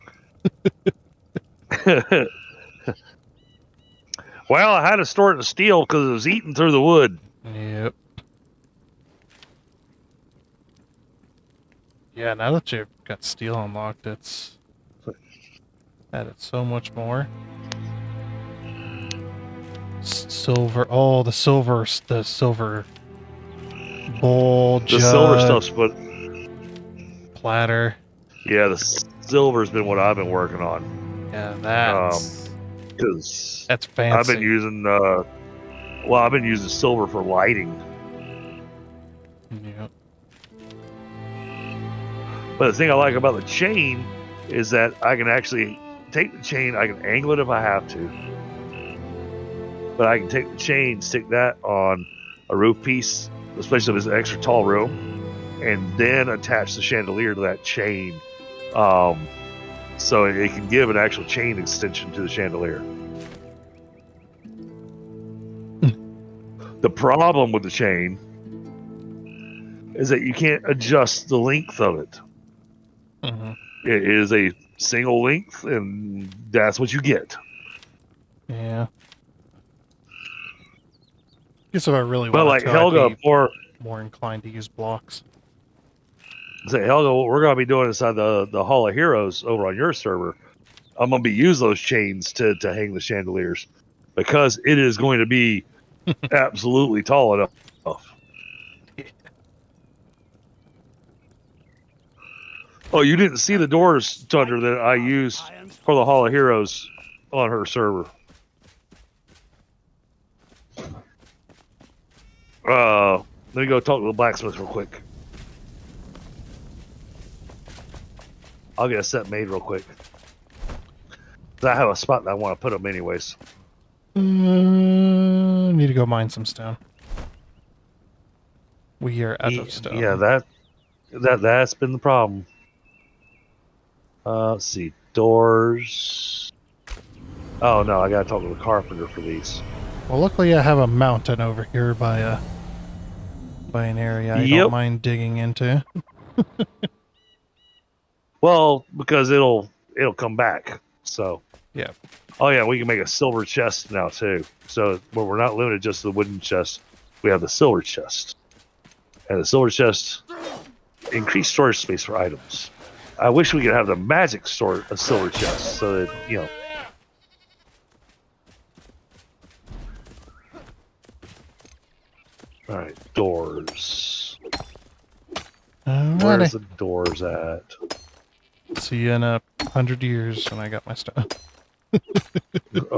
Well, I had to store it in steel because it was eating through the wood. Yep. Yeah, now that you've got steel unlocked, it's added so much more. Silver. Oh, the silver bowl, The jug, silver stuff's but platter. yeah, the silver's been what I've been working on. Yeah, that's fancy. I've been using I've been using silver for lighting. Yep. But the thing I like about the chain is that I can actually take the chain, I can angle it if I have to. But I can take the chain, stick that on a roof piece, especially if it's an extra tall room, and then attach the chandelier to that chain. So it can give an actual chain extension to the chandelier. The problem with the chain is that you can't adjust the length of it. Mm-hmm. It is a single length, and that's what you get. Yeah. Guess if I really But wanted like to, Helga, I'd be more inclined to use blocks. Helga, what we're gonna be doing inside the Hall of Heroes over on your server, I'm gonna be using those chains to hang the chandeliers because it is going to be absolutely tall enough. Oh, you didn't see the doors, Thunder, that I used for the Hall of Heroes on her server. Let me go talk to the blacksmith real quick. I'll get a set made real quick. 'Cause I have a spot that I want to put them anyways. Need to go mine some stone. We are out of stone. Yeah, that's been the problem. Let's see, doors. Oh no, I gotta talk to the carpenter for these. Well, luckily I have a mountain over here by an area I don't mind digging into. Well, because it'll come back. So yeah. Oh yeah, we can make a silver chest now too. So we're not limited just to the wooden chest. We have the silver chest, and the silver chest increased storage space for items. I wish we could have the magic store a silver chest so that All right, doors. Where's the doors at? See you in 100 years when I got my stuff.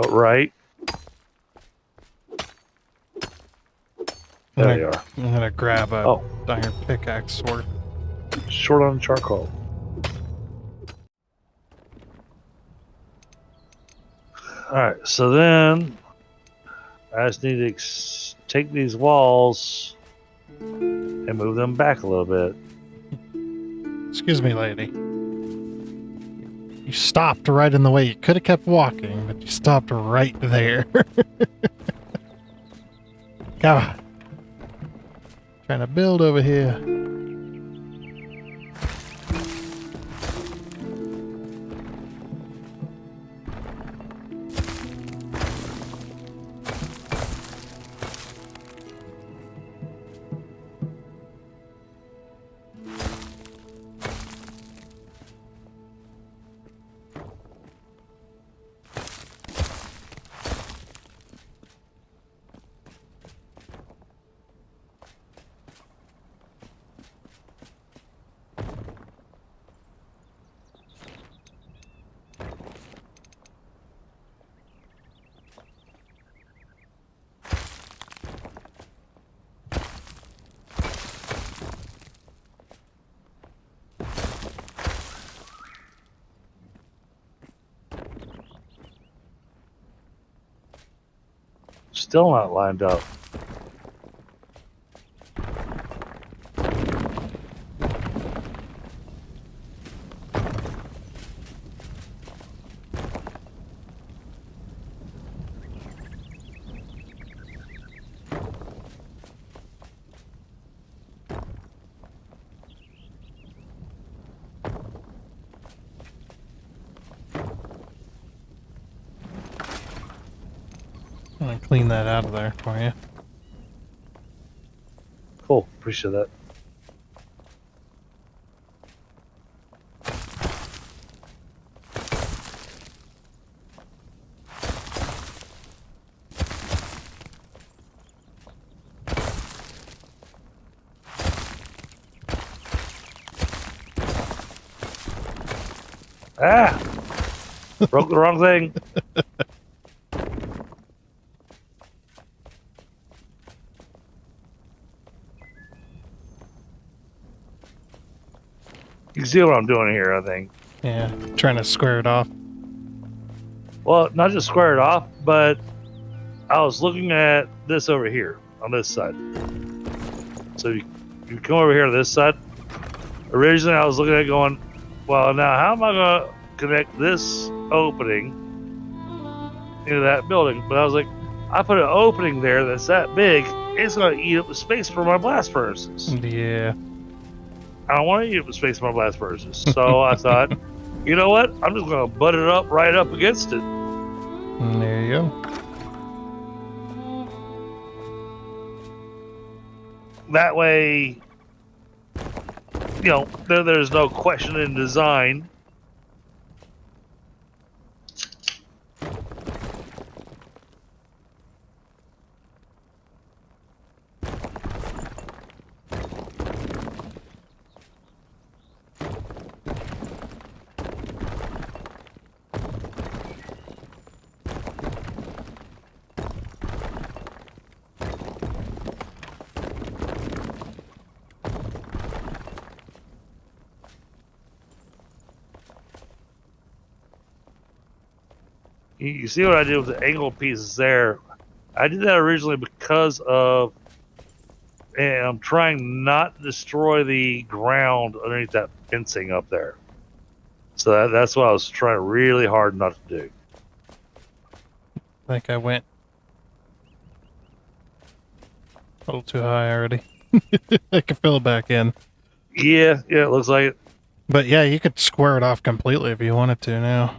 Right. There they are. I'm gonna grab a iron pickaxe sword. Short on charcoal. Alright, so then I just need to take these walls and move them back a little bit. Excuse me, lady. You stopped right in the way. You could have kept walking, but you stopped right there. God. Trying to build over here. Still not lined up. I'm gonna clean that out of there for you. Cool, appreciate that. Ah! Broke the wrong thing. You can see what I'm doing here, I think. Yeah, trying to square it off. Well, not just square it off, but I was looking at this over here on this side. So you come over here to this side. Originally, I was looking at it going, well, now how am I going to connect this opening into that building? But I was like, I put an opening there that's that big, it's going to eat up the space for my blast furnaces. Yeah. I don't want to eat up the space for my blast furnaces. So I thought, you know what? I'm just going to butt it up right up against it. And there you go. That way, there's no question in design. You see what I did with the angle pieces there? I did that originally because of, and I'm trying not to destroy the ground underneath that fencing up there. So that's what I was trying really hard not to do. I think I went a little too high already. I can fill it back in. Yeah, it looks like it. But yeah, you could square it off completely if you wanted to now.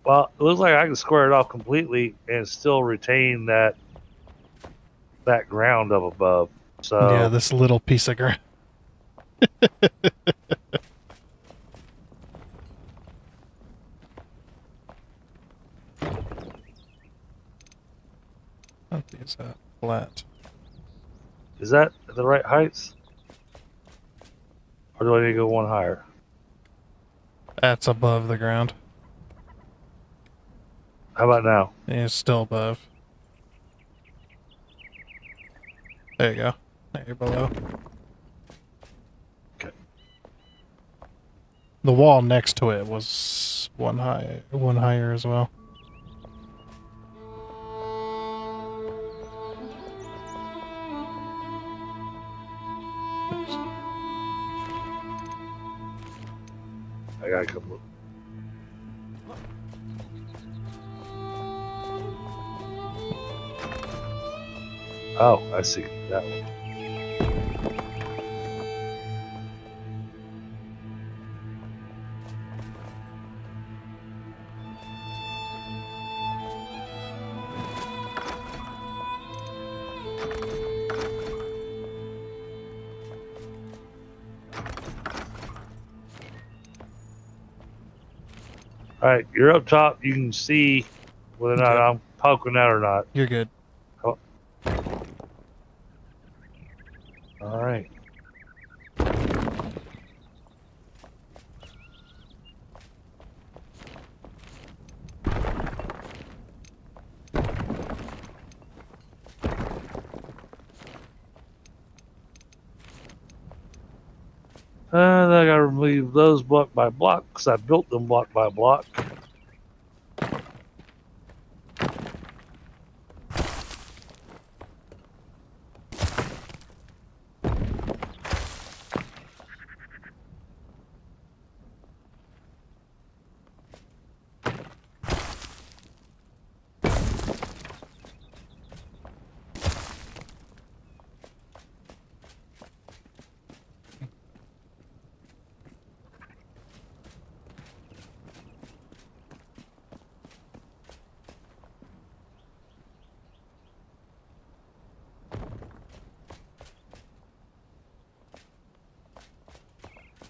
Well, it looks like I can square it off completely and still retain that ground up above. So Yeah, this little piece of ground. That is flat. is that the right heights? Or do I need to go one higher? That's above the ground. How about now? It's still above. There you go. Now you're below. Okay. The wall next to it was one higher as well. I gotta come look. Oh, I see that one. All right, you're up top. You can see whether or not Okay. I'm poking out or not. You're good. Oh. All right. And I gotta remove those block by block because I built them block by block.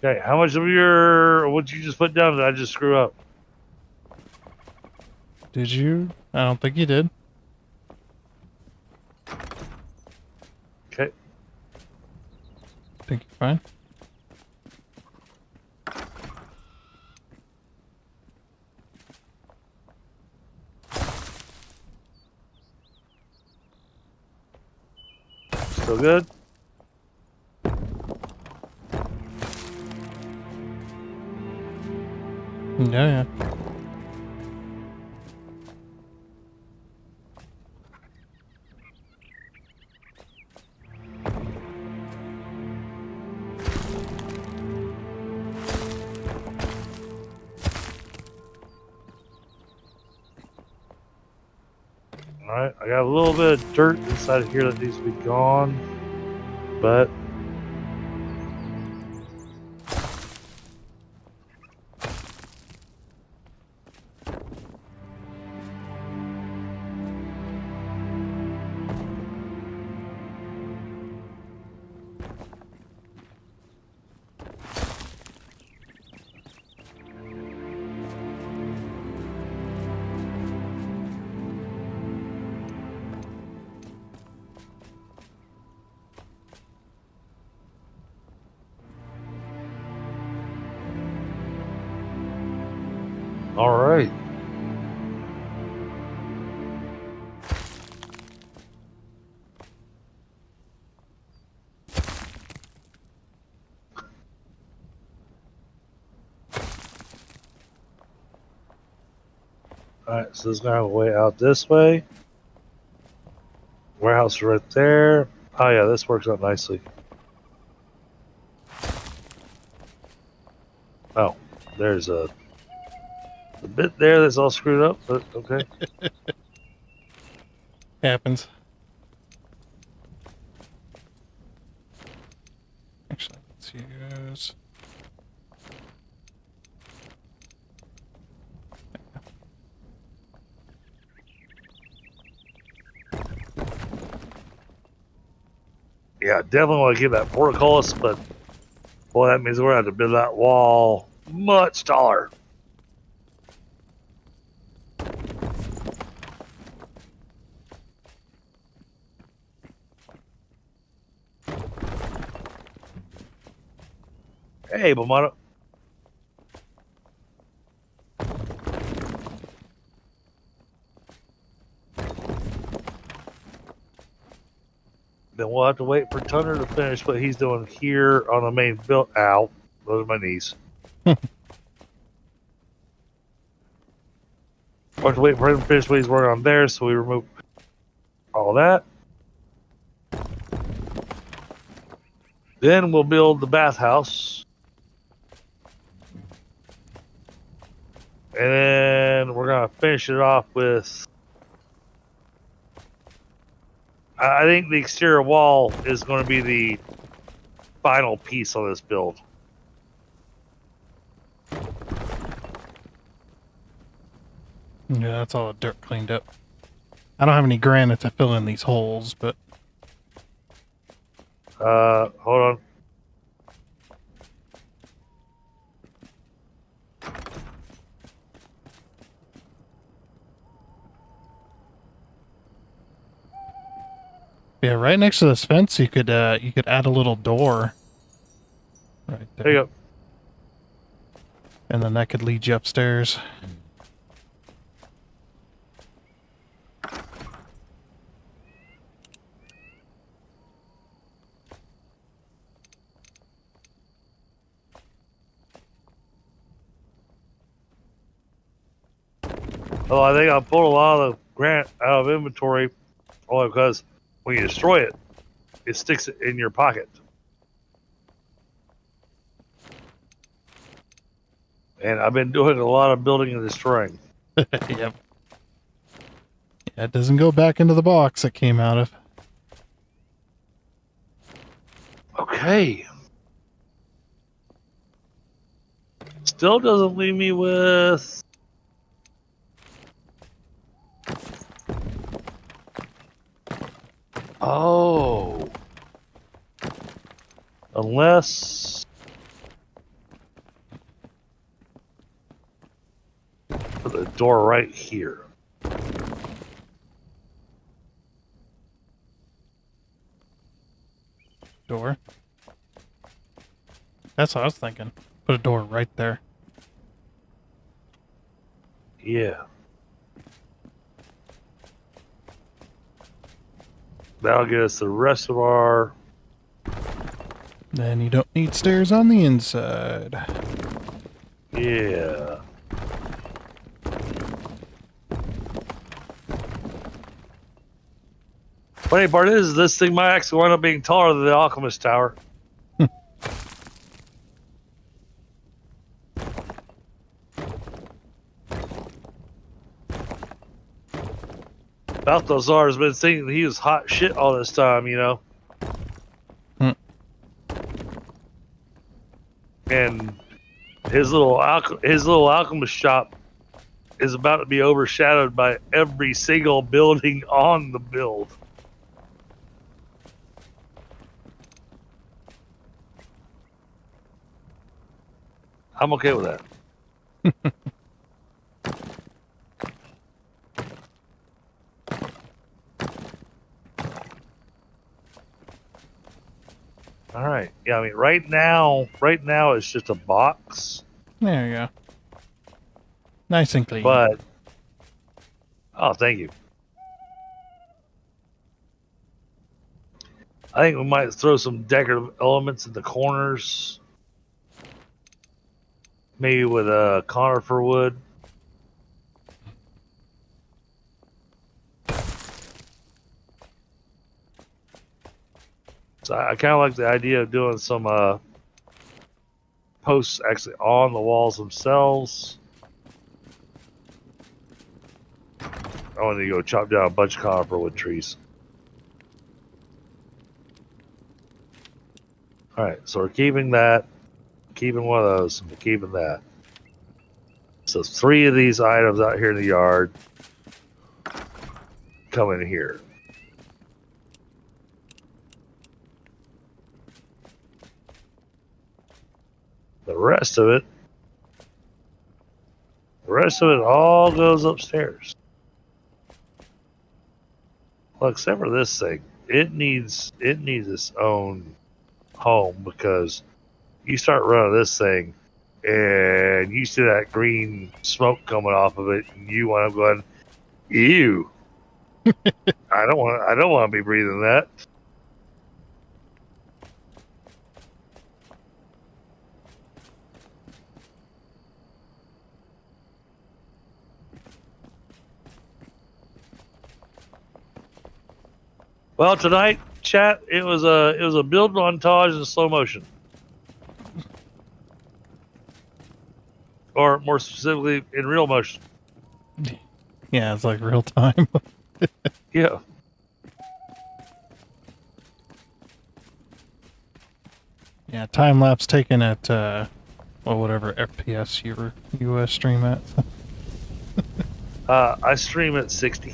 Okay, how much of what you just put down did I just screw up? Did you? I don't think you did. Okay. I think you're fine. Still good? Yeah, yeah. Alright, I got a little bit of dirt inside of here that needs to be gone, but All right. All right, so there's gonna have a way out this way. Warehouse right there. Oh yeah, this works out nicely. Oh, there's a bit there that's all screwed up, but okay. Happens. Actually, let's use. Yeah, definitely want to get that portcullis, but boy, that means we're gonna have to build that wall much taller. Hey, Bomano. Then we'll have to wait for Tunner to finish what he's doing here on the main build. Ow, those are my knees. We'll have to wait for him to finish what he's working on there, so we remove all that. Then we'll build the bathhouse. And then we're going to finish it off with... I think the exterior wall is going to be the final piece on this build. Yeah, that's all the dirt cleaned up. I don't have any granite to fill in these holes, but Hold on. yeah, right next to this fence, you could add a little door. Right there. There you go. And then that could lead you upstairs. Oh, I think I pulled a lot of the granite out of inventory only because when you destroy it, it sticks it in your pocket. And I've been doing a lot of building and destroying. Yep. Yeah, it doesn't go back into the box it came out of. Okay. Still doesn't leave me with... Oh. Unless... Put the door right here. Door. That's what I was thinking. Put a door right there. Yeah. That'll get us the rest of our... Then you don't need stairs on the inside. Yeah. Funny part is, this thing might actually wind up being taller than the Alchemist Tower. Balthazar's been thinking he was hot shit all this time, you know? And his little alchemist shop is about to be overshadowed by every single building on the build. I'm okay with that. All right. Yeah, I mean, right now it's just a box. There you go. Nice and clean. But oh, thank you. I think we might throw some decorative elements in the corners, maybe with a conifer wood. So I kind of like the idea of doing some posts actually on the walls themselves. I want to go chop down a bunch of conifer wood trees. All right, so we're keeping that, keeping one of those, and we're keeping that. So 3 of these items out here in the yard come in here. The rest of it all goes upstairs. Well, except for this thing, it needs its own home, because you start running this thing and you see that green smoke coming off of it, and you want to go, ew. I don't want to be breathing that. Well, tonight, chat, it was a build montage in slow motion, or more specifically, in real motion. Yeah, it's like real time. Yeah. Yeah, time lapse taken at well, whatever FPS you stream at. I stream at 60.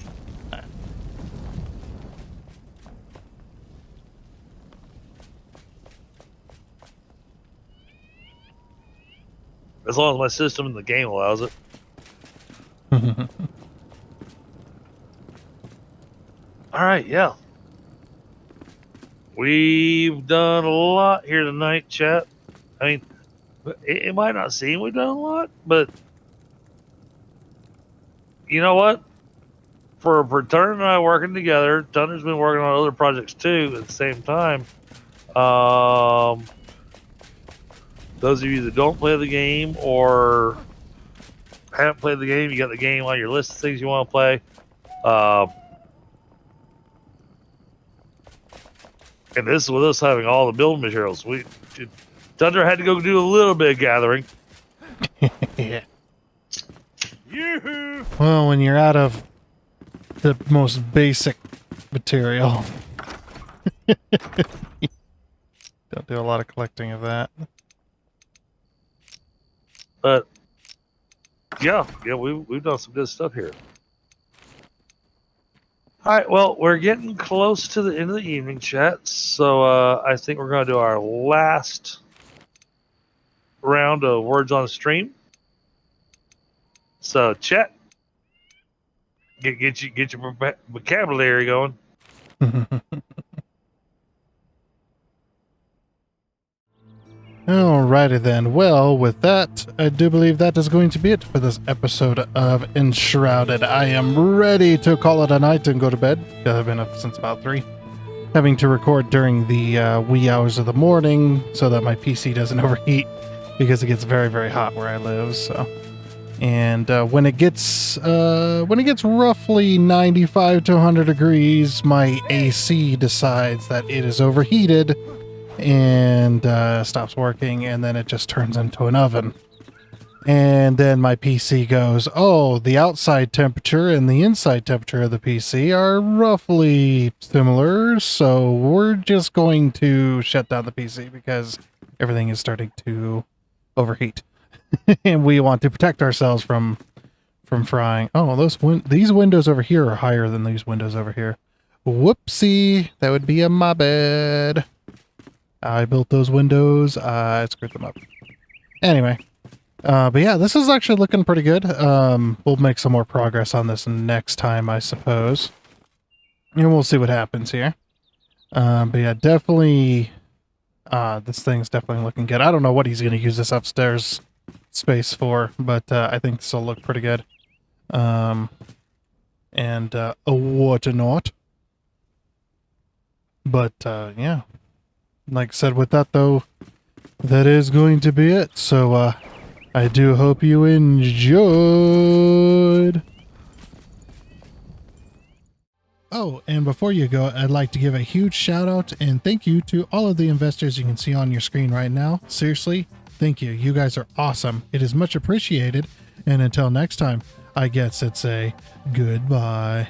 As long as my system in the game allows it. All right, yeah. We've done a lot here tonight, chat. I mean, it might not seem we've done a lot, but you know what? For Turner and I working together, Thunder's been working on other projects too at the same time. Those of you that don't play the game or haven't played the game, you got the game on your list of things you want to play. And this is with us having all the building materials. Thunder had to go do a little bit of gathering. Yeah. Yoo-hoo! Well, when you're out of the most basic material, don't do a lot of collecting of that. But yeah, we've done some good stuff here. All right, well, we're getting close to the end of the evening, chat. So I think we're going to do our last round of words on stream. So, chat, get your vocabulary going. Alrighty then. Well, with that, I do believe that is going to be it for this episode of Enshrouded. I am ready to call it a night and go to bed. I've been up since about 3. Having to record during the wee hours of the morning so that my PC doesn't overheat, because it gets very, very hot where I live. So, and when it gets roughly 95 to 100 degrees, my AC decides that it is overheated and stops working, and then it just turns into an oven. And then my PC goes, oh, the outside temperature and the inside temperature of the PC are roughly similar, so we're just going to shut down the PC because everything is starting to overheat. And we want to protect ourselves from frying. Oh, these windows over here are higher than these windows over here. Whoopsie, that would be my bad. I built those windows. I screwed them up. Anyway. But yeah, this is actually looking pretty good. We'll make some more progress on this next time, I suppose. And we'll see what happens here. But yeah, definitely... this thing's definitely looking good. I don't know what he's going to use this upstairs space for, but I think this will look pretty good. And whatnot. But yeah, like I said, with that though, that is going to be it. So I do hope you enjoyed. Oh, and before you go, I'd like to give a huge shout out and thank you to all of the investors you can see on your screen right now. Seriously, thank you. You guys are awesome. It is much appreciated. And until next time, I guess it's a goodbye.